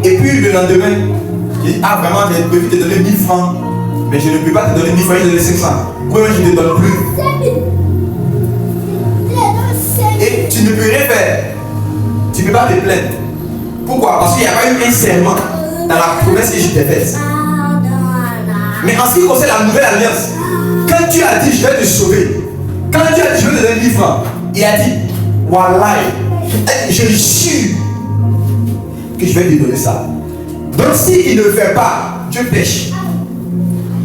Et puis le lendemain, je dis, ah vraiment, j'ai prévu te donner 1000 francs. Mais je ne peux pas te donner 1000 francs, je te donne 500. Pourquoi je ne te donne plus? Et tu ne peux rien faire. Tu ne peux pas te plaindre. Pourquoi? Parce qu'il n'y a pas eu un serment dans la promesse que je t'ai faite. Mais en ce qui concerne la nouvelle alliance, quand tu as dit je vais te sauver, quand tu as dit je vais te donner 1000 francs, il a dit Wallah, je jure que je vais te donner ça. Donc s'il ne le fait pas, Dieu pêche.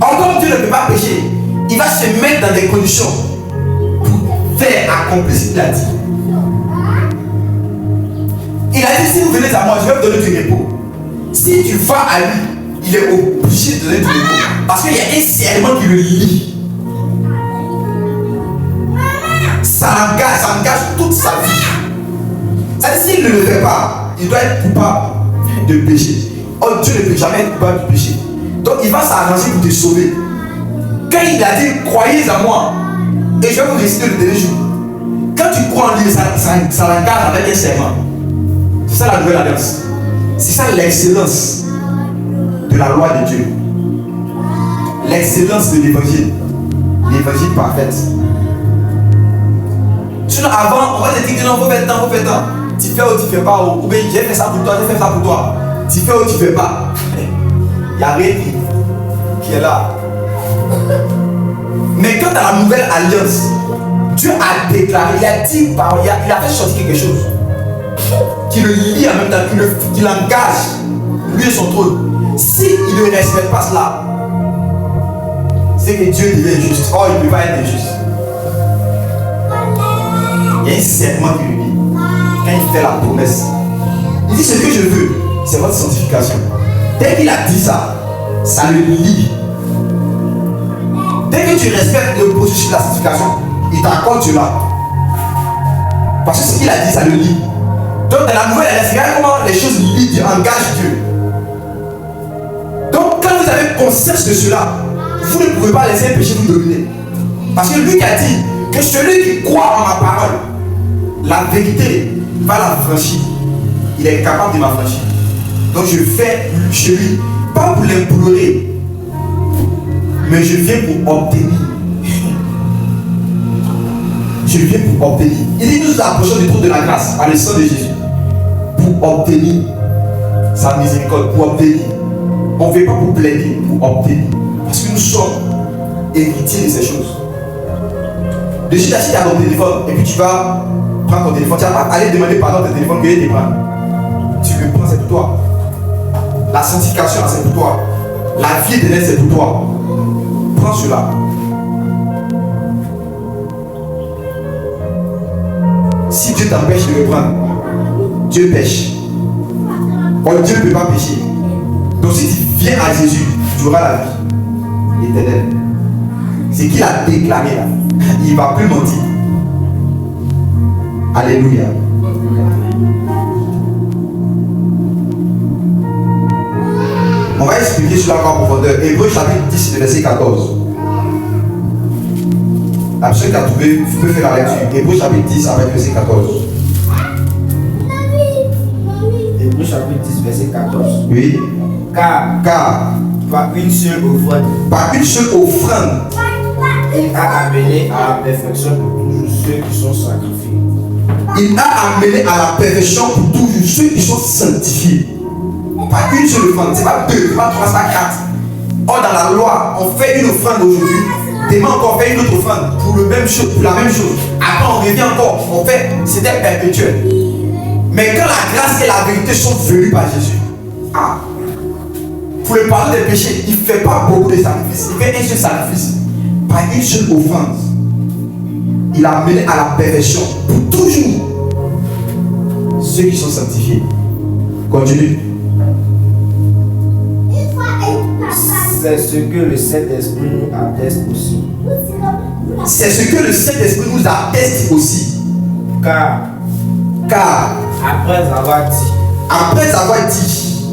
Or comme Dieu ne peut pas pécher, il va se mettre dans des conditions pour faire accomplir ce qu'il a dit. Il a dit si vous venez à moi, je vais vous donner du repos. Si tu vas à lui, il est obligé de donner du repos. Parce qu'il y a un serment qui le lie. Ça engage toute sa vie. C'est-à-dire s'il ne le fait pas, il doit être coupable de péché. Oh, Dieu ne peut jamais être coupable du péché. Donc il va s'arranger pour te sauver. Quand il a dit croyez en moi et je vais vous décider le dernier jour. Quand tu crois en lui, ça l'engage avec un serment. C'est ça la nouvelle alliance. C'est ça l'excellence de la loi de Dieu. L'excellence de l'évangile. L'évangile parfait. Sinon avant, on va te dire que non, faut faire tant, faut faire tant. Tu fais ou tu fais pas, ou bien j'ai fait ça pour toi, j'ai fait ça pour toi. Tu fais ou tu fais pas. Il n'y a rien qui est là. Mais quand à la nouvelle alliance, Dieu a déclaré, il a dit, il a fait sortir quelque chose qui le lie en même temps, qui l'engage, lui et son trône. S'il ne respecte pas cela, c'est que Dieu devient injuste. Oh, il ne peut pas être injuste. Il y a un serment qui lui dit, quand il fait la promesse, il dit ce que je veux, c'est votre sanctification. Dès qu'il a dit ça, ça le lie. Dès que tu respectes le processus de la sanctification, il t'accorde cela. Parce que ce qu'il a dit, ça le lie. Donc dans la nouvelle alliance, regarde comment les choses lient Dieu, engagent Dieu. Donc quand vous avez conscience de cela, vous ne pouvez pas laisser le péché vous dominer. Parce que lui qui a dit que celui qui croit en ma parole, la vérité va la franchir. Il est capable de m'affranchir. Donc je fais chez lui, pas pour l'implorer, mais je viens pour obtenir. Je viens pour obtenir. Il dit nous approchons du trône de la grâce par le sang de Jésus. Pour obtenir sa miséricorde, pour obtenir. On ne vient pas pour plaider, pour obtenir. Parce que nous sommes héritiers de ces choses. De suite, tu as ton téléphone et puis tu vas prendre ton téléphone. Tu vas pas aller demander pardon à ton téléphone que tu prends. Tu le prends, c'est pour toi. La sanctification, c'est pour toi. La vie éternelle, c'est pour toi. Prends cela. Si Dieu t'empêche de le prendre, Dieu pêche. Or Dieu ne peut pas pécher. Donc si tu viens à Jésus, tu auras la vie éternelle. C'est qu'il a déclaré là. Il ne va plus mentir. Alléluia. On va expliquer cela en profondeur. Hébreux chapitre 10, verset 14. Ceux qui ont trouvé, vous pouvez faire la lecture. Hébreux chapitre 10 avec verset 14. Hébreux chapitre 10, verset 14. Oui. Car par une seule offrande, il a amené à la perfection pour toujours ceux qui sont sacrifiés. Il a amené à la perfection pour toujours ceux qui sont sanctifiés. Pas une seule offrande, c'est pas deux, c'est pas trois, c'est pas quatre. Or dans la loi, on fait une offrande aujourd'hui, demain encore on fait une autre offrande pour la même chose. Après on revient encore, on fait, c'était perpétuel. Mais quand la grâce et la vérité sont venues par Jésus, pour le pardon des péchés, il ne fait pas beaucoup de sacrifices, il fait un seul sacrifice, par une seule offrande. Il a amené à la perfection pour toujours ceux qui sont sanctifiés. Continue. C'est ce que le Saint-Esprit nous atteste aussi. C'est ce que le Saint-Esprit nous atteste aussi. Car après avoir dit,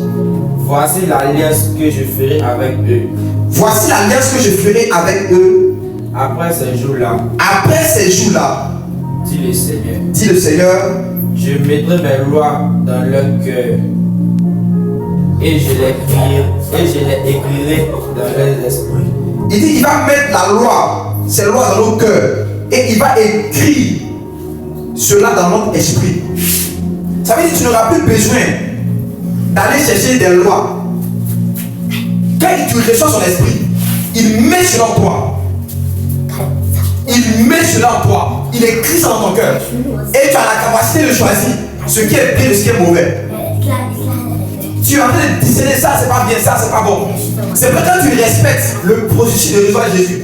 voici l'alliance que je ferai avec eux. Voici l'alliance que je ferai avec eux. Après ces jours-là, dit le Seigneur, je mettrai mes lois dans leur cœur et je les écrirai dans leurs esprits. Il dit qu'il va mettre la loi, ces lois dans nos cœurs, et il va écrire cela dans notre esprit. Ça veut dire que tu n'auras plus besoin d'aller chercher des lois. Quand tu reçois son esprit, il met cela en toi. Il met cela en toi. Il écrit ça dans ton cœur. Et tu as la capacité de choisir ce qui est bien et ce qui est mauvais. Tu es en train de discerner ça, c'est pas bien, ça, c'est pas bon. C'est vrai quand tu respectes le processus de recevoir Jésus,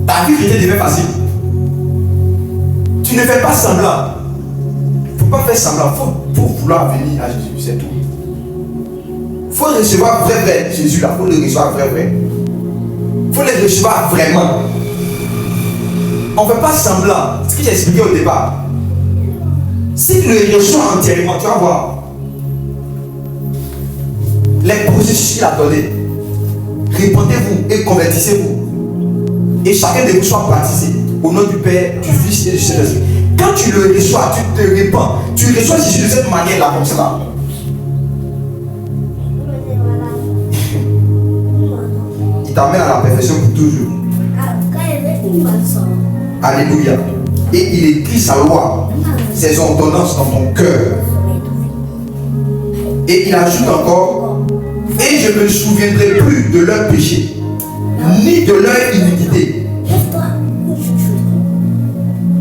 ta vie chrétienne devient facile. Tu ne fais pas semblant. Il ne faut pas faire semblant. Il faut vouloir venir à Jésus, c'est tout. Il faut recevoir vrai Jésus là. Il faut le recevoir vrai. Il faut le recevoir vraiment. On ne fait pas semblant. Ce que j'ai expliqué au départ. Si tu le reçois entièrement, tu vas voir les processus qu'il a donnés. Répandez-vous et convertissez-vous. Et chacun de vous soit baptisé au nom du Père, du Fils et du Saint-Esprit. Quand tu le reçois, tu te répands. Tu reçois Jésus de cette manière-là, comme ça. Il t'amène à la perfection pour toujours. Alléluia. Et il écrit sa loi, ses ordonnances dans ton cœur. Et il ajoute encore, et je ne me souviendrai plus de leur péché, ni de leur iniquité.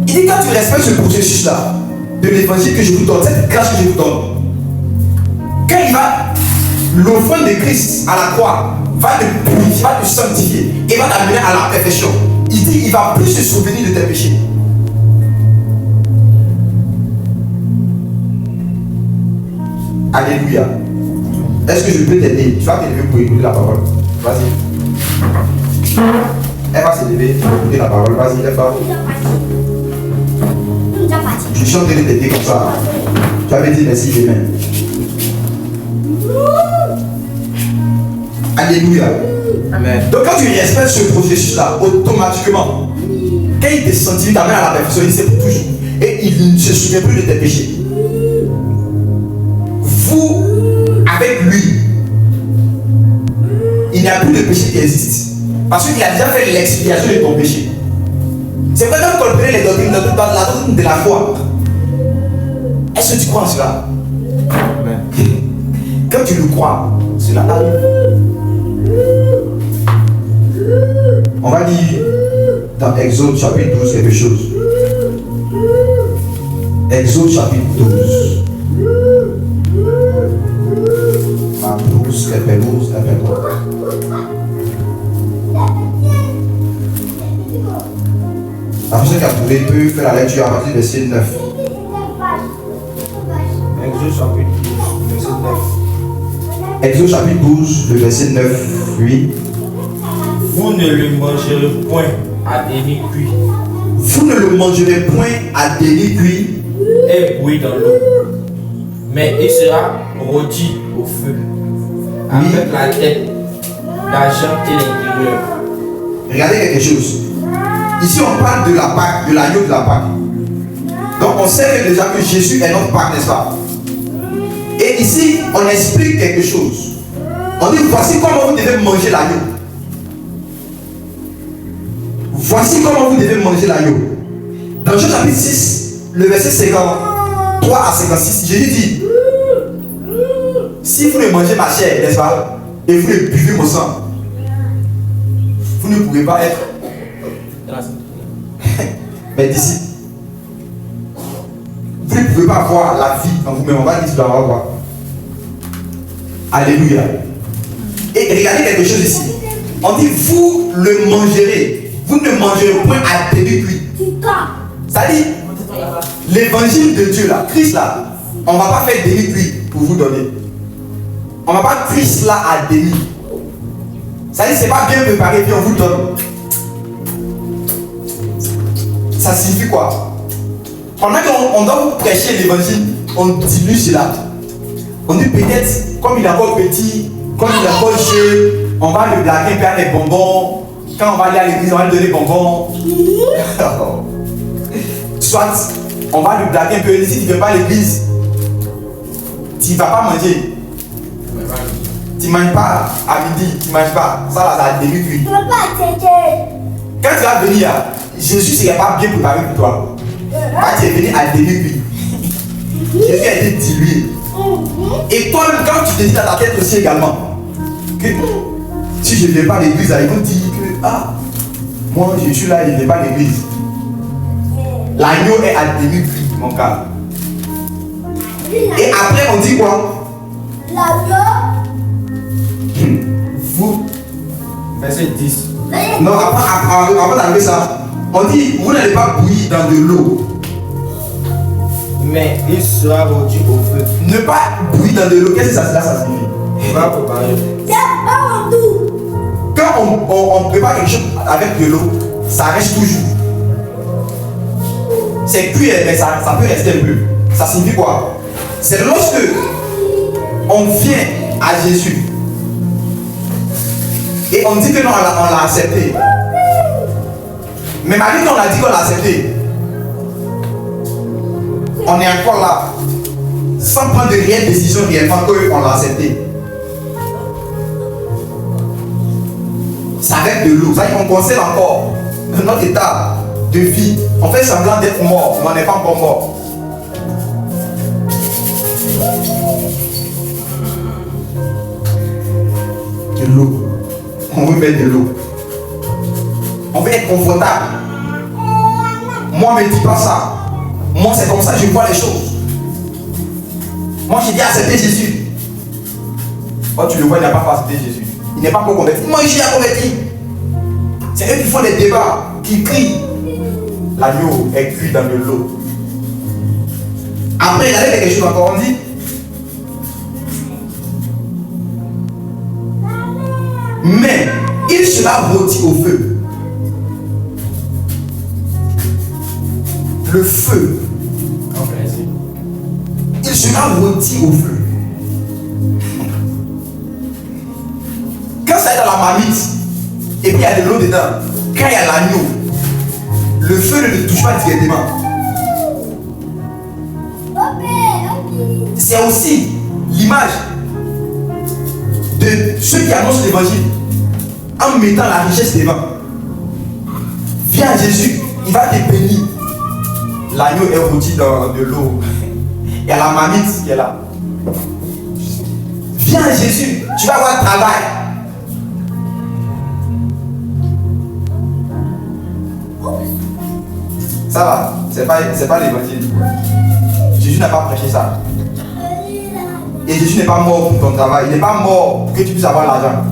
Il dit quand tu respectes ce processus-là, de l'évangile que je vous donne, cette grâce que je vous donne, quand il va, l'offrande de Christ à la croix va te purifier, va te sanctifier et va t'amener à la perfection. Il dit il va plus se souvenir de tes péchés. Alléluia. Est-ce que je peux t'aider? Tu vas t'élever pour écouter la parole. Vas-y. Elle va s'élever pour écouter la parole. Vas-y, lève-toi. Je suis en train de t'aider comme ça. Tu avais dit merci demain. Alléluia. Amen. Donc quand tu respectes ce processus-là, automatiquement, quand il te sentit, il t'amène à la perfection, il sait pour toujours. Et il ne se souvient plus de tes péchés. Vous, avec lui, il n'y a plus de péché qui existe. Parce qu'il a déjà fait l'expiation de ton péché. C'est vrai quand vous comprenez les doctrines, dans la doctrine de la foi. Est-ce que tu crois en cela? Amen. Quand tu le crois, cela arrive. On va lire dans Exode chapitre 12 quelque chose. Exode chapitre 12. Ma blouse, la pelouse, la pelouse. La personne qui a trouvé peut faire la lecture à partir du verset 9. Exode chapitre 12, verset 9. Exode chapitre 12, le verset 9, oui. Vous ne le mangerez point à demi cuit. Vous ne le mangerez point à demi cuit et bouilli dans l'eau, mais il sera rôti au feu, avec la tête, l'argent et l'intérieur. Regardez quelque chose. Ici, on parle de la Pâque, de l'agneau de la Pâque. Donc, on sait déjà que Jésus est notre Pâque, n'est-ce pas? Et ici, on explique quelque chose. On dit, voici comment vous devez manger l'agneau. Voici comment vous devez manger l'agneau. Dans Jean chapitre 6, le verset 53 à 56, Jésus dit, si vous ne mangez ma chair, n'est-ce pas, et vous ne buvez mon sang, vous ne pourrez pas être mais d'ici. Vous ne pouvez pas avoir la vie en vous-même. On va dire que tu dois avoir quoi? Alléluia. Et regardez quelque chose ici. On dit, vous le mangerez. Vous ne mangerez point à demi cuit. Ça dit, l'évangile de Dieu là, Christ là, on ne va pas faire demi cuit pour vous donner. On ne va pas cuire cela à demi. Ça dit, c'est pas bien préparé, puis on vous donne. Ça signifie quoi? Pendant qu'on doit vous prêcher l'évangile, on dilue cela. On dit peut-être, comme il est encore petit, comme il est encore jeune, on va le blaguer, faire des bonbons. Quand on va aller à l'église, on va lui donner des bonbons. Soit, on va lui blaguer un peu. Si tu ne viens pas à l'église, tu ne vas pas manger. Tu ne manges pas à midi, tu ne manges pas. Ça là, ça a demi-cuit. Tu ne peux pas accepter. Quand tu vas venir, Jésus ne serait pas bien préparé pour toi. Quand tu es venu à demi-cuit, Jésus a été dilué. Et toi-même, quand tu te dis dans ta tête aussi également, que si je ne viens pas à l'église, ils vont dire que moi je suis là, je ne viens pas à l'église. L'agneau est à demi-cuit, mon gars. Et après, on dit quoi? L'agneau. Vous, verset 10. Non, avant d'arriver ça, on dit vous n'allez pas bouillir dans de l'eau. Mais il sera rôti au feu. Ne pas bouillir dans de l'eau, qu'est-ce que ça signifie? Il va préparer. C'est pas en tout. Quand on prépare quelque chose avec de l'eau, ça reste toujours. C'est cuit, mais ça peut rester un peu. Ça signifie quoi? C'est lorsque on vient à Jésus et on dit que non, on l'a accepté. Mais malgré qu'on a dit qu'on l'a accepté, on est encore là, sans prendre de réelle décision réellement qu'on l'a accepté. Ça reste de l'eau. Ça veut dire qu'on conserve encore notre état de vie. On fait semblant d'être mort, mais on n'est pas encore mort. De l'eau. On veut mettre de l'eau. On veut être confortable. Moi, ne me dis pas ça. Moi, c'est comme ça que je vois les choses. Moi, j'ai dit accepter Jésus. Quand tu le vois, il n'a pas accepté Jésus. Il n'est pas encore converti. Moi, je suis converti. C'est eux qui font des débats, qui crient. L'agneau est cuit dans de l'eau. Après, il y avait quelque chose encore, on dit. Mais il sera rôti au feu. Le feu. Il sera rôti au feu. Quand ça est dans la marmite, et puis il y a de l'eau dedans, quand il y a l'agneau, le feu ne le touche pas directement. C'est aussi l'image de ceux qui annoncent l'évangile en mettant la richesse devant. Viens à Jésus, il va te bénir. L'agneau est rôti dans de l'eau. Il y a la marmite qui est là. Viens à Jésus, tu vas avoir un travail. Ça va, c'est pas l'évangile. Jésus n'a pas prêché ça. Et Jésus n'est pas mort pour ton travail. Il n'est pas mort pour que tu puisses avoir l'argent.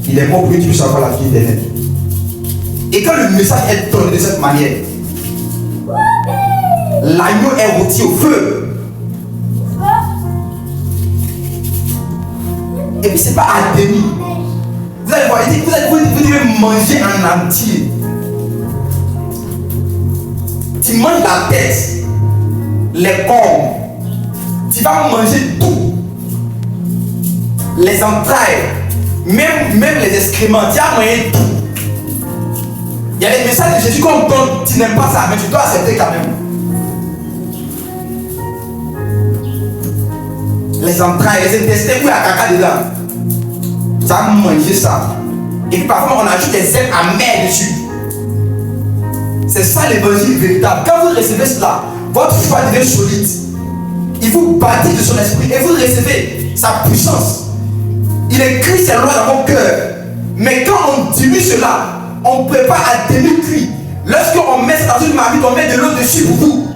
Il est mort pour que tu puisses avoir la vie éternelle. Et quand le message est donné de cette manière, l'agneau est rôti au feu. Et puis c'est pas à demi. Vous allez voir, il dit, vous devez manger en entier. Tu manges la tête, les corps, tu vas manger tout, les entrailles, même les excréments, tu vas manger tout. Il y a des messages de Jésus qu'on donne, tu n'aimes pas ça, mais tu dois accepter quand même. Les entrailles, les intestins, où il y a caca dedans, tu vas manger ça. Et puis parfois on ajoute des ailes amères dessus. C'est ça l'évangile véritable. Quand vous recevez cela, votre foi devient solide. Il vous bâtit de son esprit et vous recevez sa puissance. Il écrit ses lois dans vos cœurs. Mais quand on dilue cela, on prépare à demi-cuit. Lorsqu'on met ça dans une marmite, on met de l'eau dessus pour vous.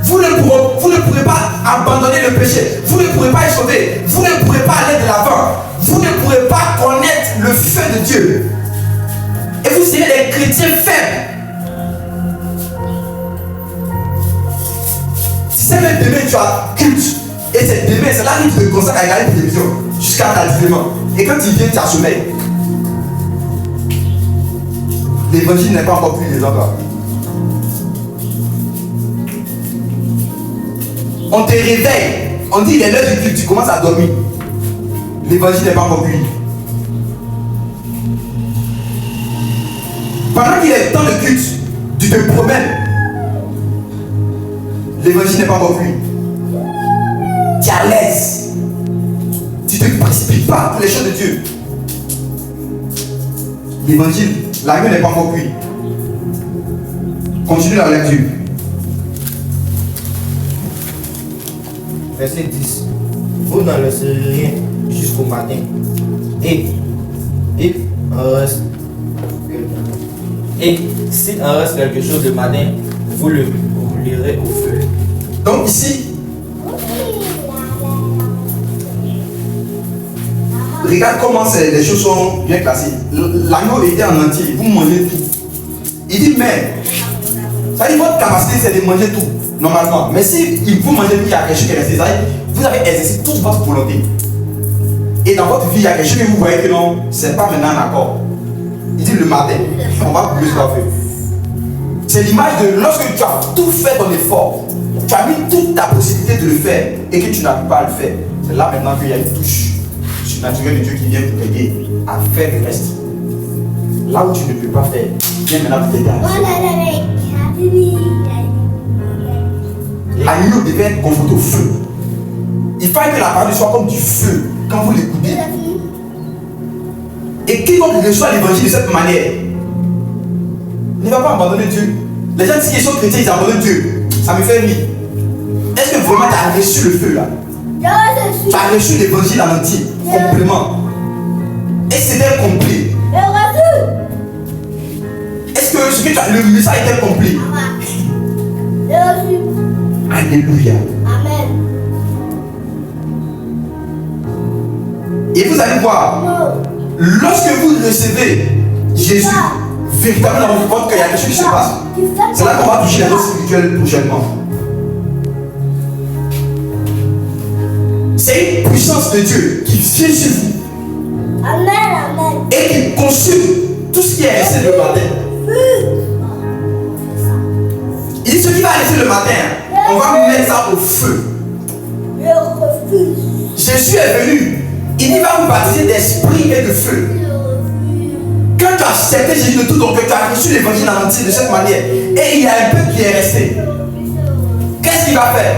Vous ne pourrez pas abandonner le péché. Vous ne pourrez pas être sauvé. Vous ne pourrez pas aller de l'avant. Vous ne pourrez pas connaître le feu de Dieu. Et vous serez des chrétiens faibles. Si c'est même demain tu as culte, et c'est demain, c'est là que tu te consacres à regarder la télévision. jusqu'à tardivement. Et quand il vient, tu as sommeil. L'évangile n'est pas encore cuit, les enfants. On te réveille, on dit il est l'heure du culte, tu commences à dormir. L'évangile n'est pas encore cuit. Pendant qu'il est temps de culte, tu te promènes. L'évangile n'est pas encore cuit. Tu es à l'aise. Tu ne te précipites pas pour les choses de Dieu. L'évangile, l'agneau n'est pas encore cuit. Continue la lecture. Verset 10. Vous n'en laisserez rien jusqu'au matin. Et s'il en reste quelque chose le matin, vous le brûlerez au feu. Donc ici, regarde comment les choses sont bien classées. L'agneau était en entier, vous mangez tout. Il dit mais, ça dit votre capacité c'est de manger tout, normalement. Mais si vous mangez tout, il y a quelque chose qui est resté, vous avez exercé toute votre volonté. Et dans votre vie, il y a quelque chose que vous voyez que non, c'est pas maintenant un accord. Il dit le matin, on va brûler sur la feu. C'est l'image de lorsque tu as tout fait ton effort, tu as mis toute ta possibilité de le faire et que tu n'arrives pas à le faire. C'est là maintenant qu'il y a une touche surnaturelle de Dieu qui vient pour t'aider à faire le reste. Là où tu ne peux pas faire, viens maintenant pour t'aider à le faire. L'agneau devait être confronté au feu. Il fallait que la parole soit comme du feu quand vous l'écoutez. Et quiconque reçoit l'évangile de cette manière ne va pas abandonner Dieu. Les gens disent qu'ils sont chrétiens, ils abandonnent Dieu. Ça me fait rire. Est-ce que vraiment tu as reçu le feu là? Tu as reçu l'évangile en entier, complètement. Est-ce que c'était complet? Est-ce que ce que tu as, le message était complet? Alléluia. Amen. Et vous allez voir, lorsque vous recevez Jésus véritablement dans votre cœur, il y a quelque chose qui se passe. C'est là qu'on va toucher les dons spirituels prochainement. C'est une puissance de Dieu qui vient sur vous. Amen, amen. Et qui consume tout ce qui est resté le matin. Il dit ce qui va rester le matin, on va mettre ça au feu. Je refuse. Jésus est venu. Il va vous baptiser d'esprit et de feu. Quand tu as accepté Jésus de tout ton cœur, tu as reçu l'évangile en entier de cette manière. Et il y a un peu qui est resté. Qu'est-ce qu'il va faire?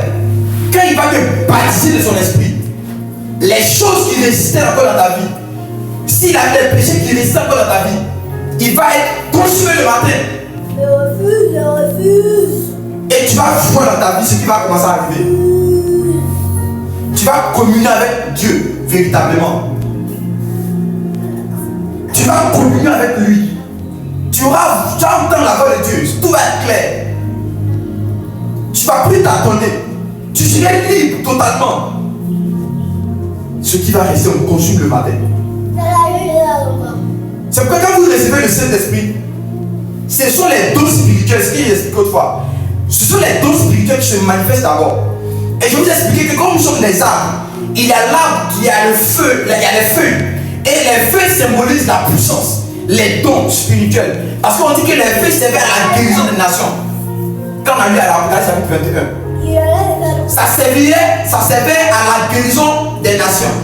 Quand il va te baptiser de son esprit, les choses qui résistaient encore dans ta vie, s'il a des péchés qui résistaient encore dans ta vie, il va être consumé le matin. Je refuse. Et tu vas voir dans ta vie ce qui va commencer à arriver. Tu vas communier avec Dieu véritablement. Tu vas communier avec lui. Tu vas entendre la voix de Dieu. Tout va être clair. Tu ne vas plus t'attendre. Tu seras libre totalement. Ce qui va rester, on consume le matin. C'est pourquoi quand vous recevez le Saint-Esprit, ce sont les dons spirituels, ce qu'il explique autrefois. Ce sont les dons spirituels qui se manifestent d'abord. Et je vais vous expliquer que comme nous sommes des arbres, il y a l'arbre qui a le feu, il y a les feuilles. Et les feuilles symbolisent la puissance, les dons spirituels. Parce qu'on dit que les feuilles servaient à la guérison des nations. Quand on a lu à l'Apocalypse chapitre 21, ça servait à la guérison des nations.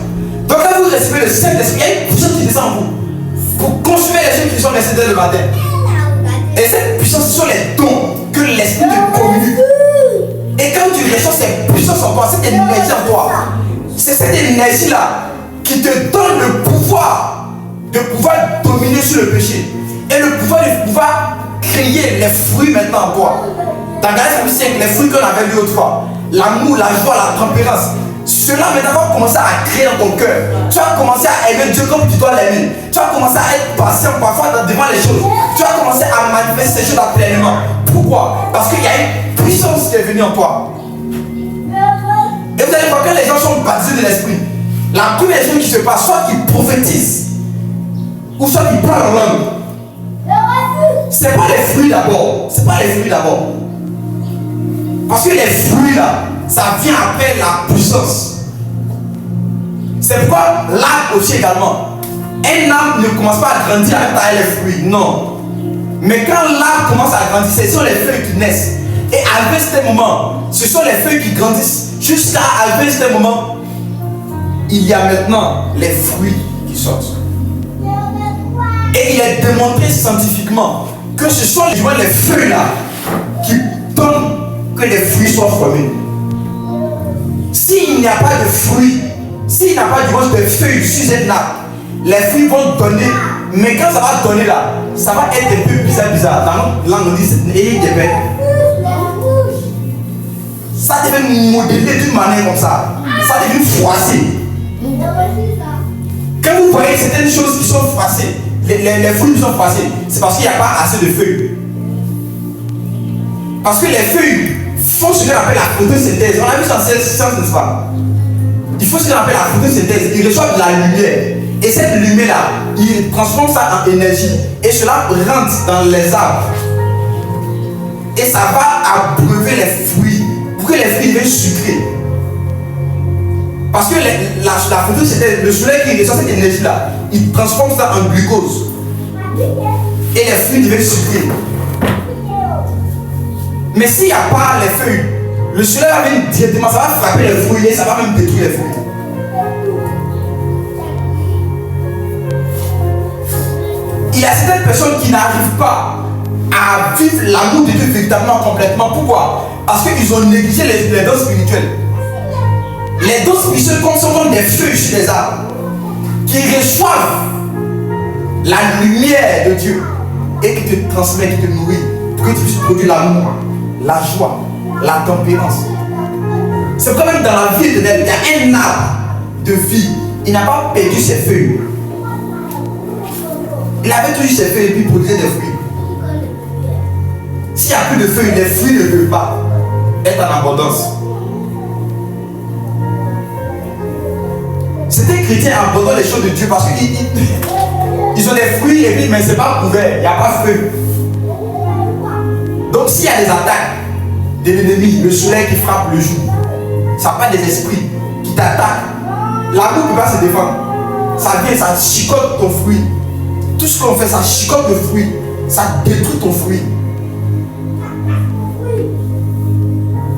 Donc quand vous recevez le Saint-Esprit, il y a une puissance qui descend en vous pour consommer les choses qui sont nécessaires le matin. Et cette puissance, ce sont les dons que l'Esprit te communique. Et quand tu reçois cette puissance en toi, cette énergie en toi, c'est cette énergie-là qui te donne le pouvoir de pouvoir dominer sur le péché. Et le pouvoir de pouvoir créer les fruits maintenant en toi. Dans Galates 5, les fruits qu'on avait lu autrefois, l'amour, la joie, la tempérance, cela maintenant va commencer à créer dans ton cœur. Tu vas commencer à aimer Dieu comme tu dois l'aimer. Tu vas commencer à être patient parfois devant les choses. Tu vas commencer à manifester ces choses pleinement. Pourquoi? Parce qu'il y a une puissance qui est venue en toi. Et vous allez voir que les gens sont baptisés de l'esprit. La première chose qui se passe, soit qu'ils prophétisent, ou soit qu'ils parlent en langue. C'est pas les fruits d'abord. C'est pas les fruits d'abord. Parce que les fruits là, ça vient après la puissance. C'est pourquoi l'arbre aussi également. Un arbre ne commence pas à grandir à tailler les fruits, non. Mais quand l'arbre commence à grandir, ce sont les feuilles qui naissent. Et à un certain moment, ce sont les feuilles qui grandissent. Jusqu'à un certain moment, il y a maintenant les fruits qui sortent. Et il est démontré scientifiquement que ce sont les feuilles là qui donnent que les fruits soient formés. S'il n'y a pas de fruits, s'il n'y a pas du moins de feuilles sur cette nappe, les fruits vont donner, mais quand ça va donner là, ça va être un peu bizarre. Dans notre langue, on dit ayez des bêtes. Ça devient modelé d'une manière comme ça. Ça devient froissé. Quand vous voyez certaines choses qui sont froissées, les fruits qui sont froissés, c'est parce qu'il n'y a pas assez de feuilles. Parce que les feuilles font ce qu'on appelle la photosynthèse. On a vu ça en science, n'est-ce pas? Il faut ce qu'on appelle la photosynthèse. Ils reçoivent de la lumière. Et cette lumière-là, ils transforment ça en énergie. Et cela rentre dans les arbres. Et ça va abreuver les fruits. Pour que les fruits deviennent sucrés. Parce que la photosynthèse, le soleil qui reçoit cette énergie-là, il transforme ça en glucose. Et les fruits deviennent sucrés. Mais s'il n'y a pas les feuilles, le soleil va venir directement, ça va frapper les fruits et ça va même détruire les fruits. Il y a certaines personnes qui n'arrivent pas à vivre l'amour de Dieu véritablement complètement. Pourquoi? Parce qu'ils ont négligé les dons spirituels. Les dons spirituels consomment des feuilles sur des arbres qui reçoivent la lumière de Dieu et qui te transmettent, qui te nourrit pour que tu puisses produire l'amour, la joie, la tempérance. C'est quand même dans la vie de Dieu, il y a un arbre de vie. Il n'a pas perdu ses feuilles. Il avait toujours ses feuilles et puis produisait des fruits. S'il n'y a plus de feuilles, les fruits ne peuvent pas être en abondance. Certains chrétiens abandonnent les choses de Dieu parce qu'ils ont des fruits et puis mais ce n'est pas couvert, il n'y a pas de feuilles. Donc s'il y a des attaques de l'ennemi, le soleil qui frappe le jour, ça part des esprits qui t'attaquent. L'amour ne peut pas se défendre. Ça vient, ça chicote ton fruit. Tout ce qu'on fait, ça chicote le fruit. Ça détruit ton fruit.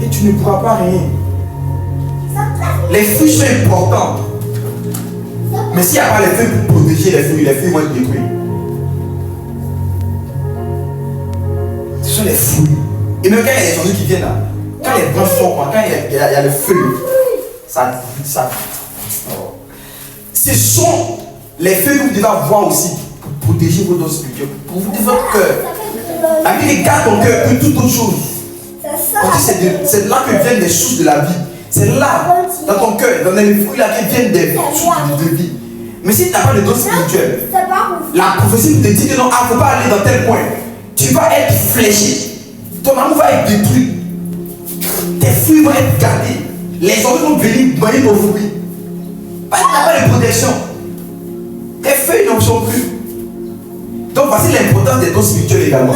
Et tu ne pourras pas rien. Les fruits sont importants. Mais s'il n'y a pas les feuilles pour protéger les fruits vont être détruits. Ce sont les fruits. Et même quand il y a des gens qui viennent là, quand les branches sont, quand il y a le feu, ça. Ce sont les feuilles que vous devez avoir aussi pour protéger vos dons spirituels, pour vous défendre votre cœur. La Bible garde ton cœur que toute autre chose. C'est là que viennent les sources de la vie. C'est là, dans ton cœur, dans les fruits là que viennent des sources de vie. Mais si tu n'as pas de dons spirituels, la prophétie te dit que non, il ne faut pas aller dans tel point. Tu vas être fléché. Ton amour va être détruit. Tes fruits vont être gardés. Les oiseaux vont venir noyer nos fruits. Parce que tu n'as pas de protection. Tes feuilles n'en sont plus. Donc voici l'importance des dons spirituels également.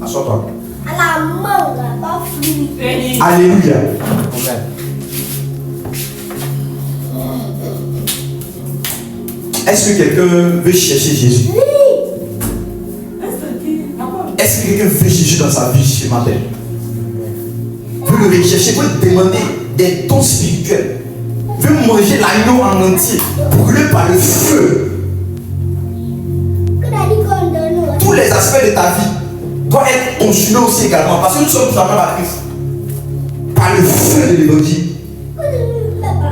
Assois-toi. À la mangue, pas fruit. Alléluia. Est-ce que quelqu'un veut chercher Jésus? Est-ce que quelqu'un veut Jésus dans sa vie ce matin? Veut le rechercher, veut demander des dons spirituels. Veut manger l'agneau en entier, brûlé par le feu. Tous les aspects de ta vie doivent être consumés aussi également. Parce que nous sommes tous en à Christ. Par le feu de l'évangile.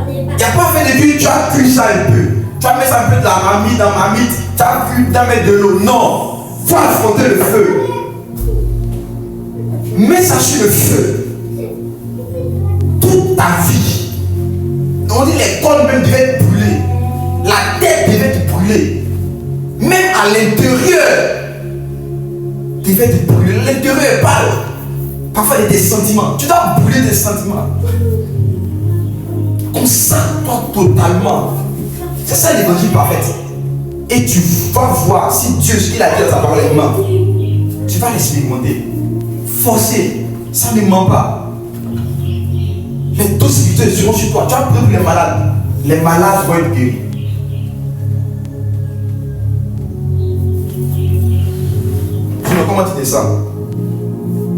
Il n'y a pas fait de Dieu, tu as cuit ça un peu. Tu vas mettre un peu de la marmite dans ma marmite. Tu as cuit, tu vas mettre de l'eau. Non. Il faut affronter le feu. Mets ça sur le feu. Toute ta vie. On dit les cônes même devaient être brûlées. La tête devait être brûlée. Même à l'intérieur. Devait être brûlé. L'intérieur parle. Parfois il y a des sentiments. Tu dois brûler des sentiments. Consacre-toi totalement. C'est ça l'évangile parfait. Et tu vas voir si Dieu, ce qu'il a dit dans sa parole est ment. Tu vas l'expérimenter. Forcer. Ça ne ment pas. Les dons spirituels seront sur toi. Tu vas prier pour les malades. les malades vont être guéris. Sinon, comment tu descends?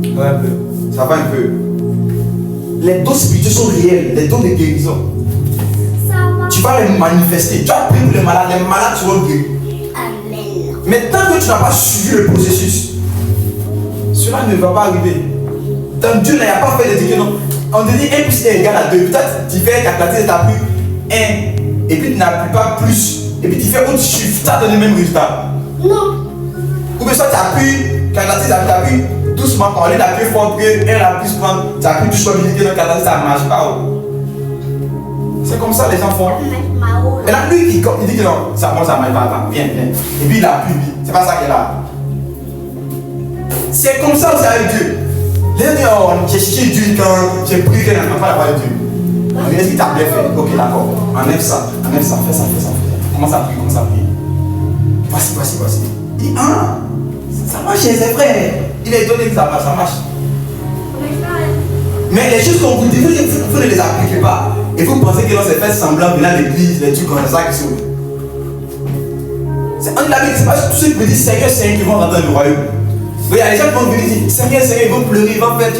Ça va un peu. Ça va un peu. Les dons spirituels sont réels, les dons de guérison. Tu vas les manifester. Tu as pris pour les malades seront guéris. Amen. Mais tant que tu n'as pas suivi le processus, cela ne va pas arriver. Donc Dieu n'a pas fait de dire non. On te dit 1 plus 1 égale à 2. Peut-tu fais calculatrice, tu as pris 1 et puis tu n'appliques pas plus. Et puis tu fais autre chiffre, tu as donné le même résultat. Non. Ou bien soit tu appuies, calculatrice, tu appuies doucement. Quand on est d'appuyer fort, que 1 la plus prendre, tu appuies doucement, visiter dans calculatrice, ça ne marche pas. C'est comme ça les gens font. Et là, lui, il dit que non, ça ne marche pas, attends, viens. Et puis il appuie, c'est pas ça qu'il est là. C'est comme ça aussi avec Dieu. Les gens disent, oh, j'ai cherché Dieu quand j'ai prié qu'elle n'a pas la Dieu. On vient dire, t'as bien fait. Ok, d'accord. Enlève ça, fais ça. Commence à prier. Voici. Il dit, ah, ça marche, c'est vrai. Il est étonné que ça marche. Mais les choses qu'on vous dit, vous ne les appliquez pas. Et vous pensez que l'on s'est fait semblant venant à l'église, les trucs comme ça qui sont. En la Bible, c'est pas tous ceux qui me disent Seigneur, qui vont rentrer dans le royaume. Il y a les gens qui vont venir dire Seigneur, ils vont pleurer, ils vont faire.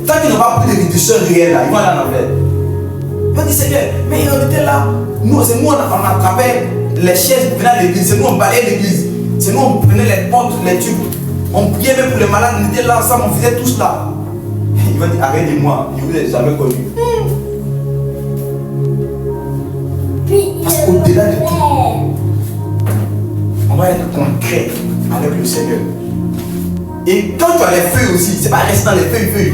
Tant qu'ils n'ont pas pris de réduction réelle, là, ils vont aller en enfer. Ils vont dire Seigneur, mais on était là. C'est nous, on attrapait les chaises venant à l'église. C'est nous, on balayait l'église. C'est nous, on prenait les portes, les tubes. On priait même pour les malades. On était là ensemble, on faisait tout cela. Il va dire arrêtez-moi, je ne vous ai jamais connu. Parce qu'au-delà de tout, on va être concret avec le Seigneur. Et quand tu as les feuilles aussi, c'est pas rester dans les feuilles.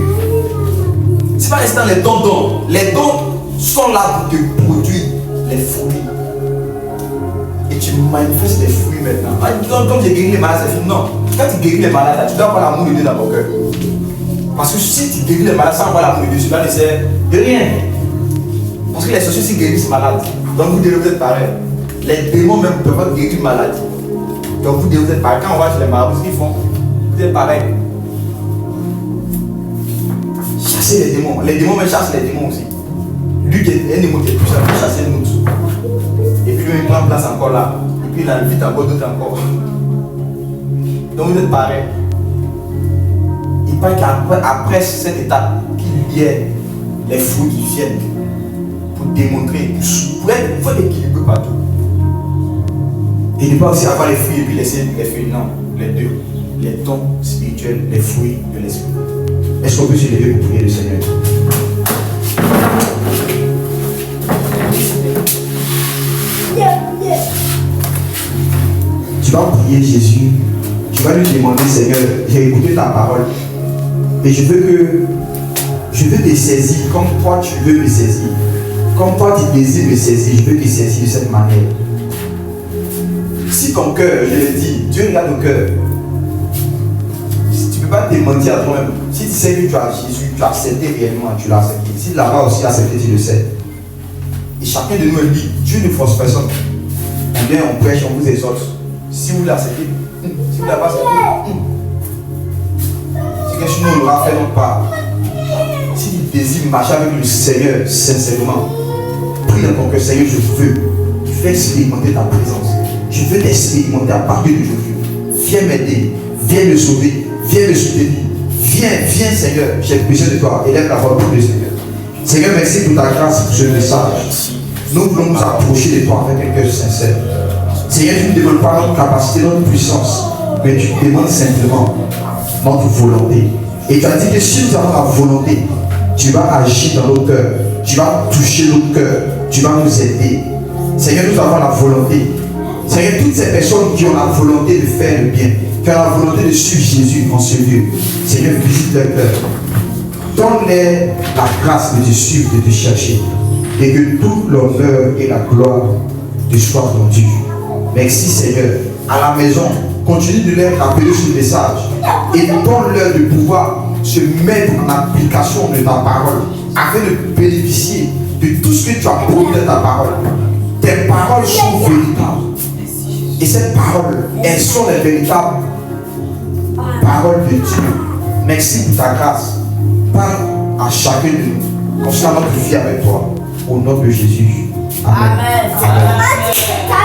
C'est pas rester dans les dons. Les dons sont là pour te produire les fruits. Et tu manifestes les fruits maintenant. Comme j'ai guéri les malades, c'est fini. Non. Quand tu guéris les malades, tu dois avoir l'amour de Dieu dans ton cœur. Parce que si tu guéris les malades sans avoir l'amour de Dieu, cela ne sert de rien. Parce que les sorciers aussi guérissent malades. Donc vous devez être pareil. Les démons même ne peuvent pas guérir une maladie. Donc vous devez être pareil. Quand on va chez les marabouts, ce qu'ils font, vous êtes pareil. Chasser les démons. Les démons même chassent les démons aussi. Lui qui est un démon qui est puissant pour chasser nous. Et puis lui il prend place encore là. Et puis il invite encore d'autres encore. Donc vous êtes pareil. Il paraît qu'après cette étape, qu'il y ait les fruits qui viennent pour démontrer, pour être équilibré partout. Et ne pas aussi avoir les fruits et puis laisser les fruits. Non, les deux. Les dons spirituels, les fruits de l'esprit. Est-ce qu'on peut se lever pour prier le Seigneur? Tu vas prier Jésus. Tu vas lui demander, Seigneur, j'ai écouté ta parole. Et je veux te saisir comme toi tu veux me saisir. Comme toi tu désires me saisir, je veux te saisir de cette manière. Si ton cœur, je le dis, Dieu regarde le cœur. Tu ne peux pas te mentir à toi-même. Si tu sais que tu as Jésus, tu as accepté réellement, tu l'as accepté. Si là-bas aussi accepté, tu le sais. Et chacun de nous est dit, Dieu ne force personne. On vient, on prêche, on vous exhorte. Si vous l'acceptez, si vous ne l'avez pas accepté, c'est que sinon on l'aura fait notre part. Si tu désires marcher avec le Seigneur sincèrement, prie dans ton cœur, Seigneur, je veux expérimenter ta présence. Je veux t'expérimenter à partir d'aujourd'hui. Viens m'aider, viens me sauver, viens me soutenir. Viens Seigneur, j'ai besoin de toi. Élève la voix pour le Seigneur. Seigneur, merci pour ta grâce, pour ce message. Nous voulons nous approcher de toi avec un cœur sincère. Seigneur, tu ne demandes pas notre capacité, notre puissance, mais tu demandes simplement notre volonté. Et tu as dit que si nous avons la volonté, tu vas agir dans nos cœurs, tu vas toucher nos cœurs, tu vas nous aider. Seigneur, nous avons la volonté. Seigneur, toutes ces personnes qui ont la volonté de faire le bien, qui ont la volonté de suivre Jésus en ce lieu, Seigneur, visite leur cœur. Donne-leur la grâce de te suivre, de te chercher. Et que tout l'honneur et la gloire te soient rendus. Merci Seigneur. À la maison, continue de leur rappeler ce message. Et donne-leur de pouvoir se mettre en application de ta parole, afin de bénéficier de tout ce que tu as promis dans ta parole. Tes paroles sont véritables. Et ces paroles, elles sont les véritables paroles de Dieu. Merci pour ta grâce. Parle à chacun de nous concernant notre vie avec toi. Au nom de Jésus. Amen. C'est pas dit que ta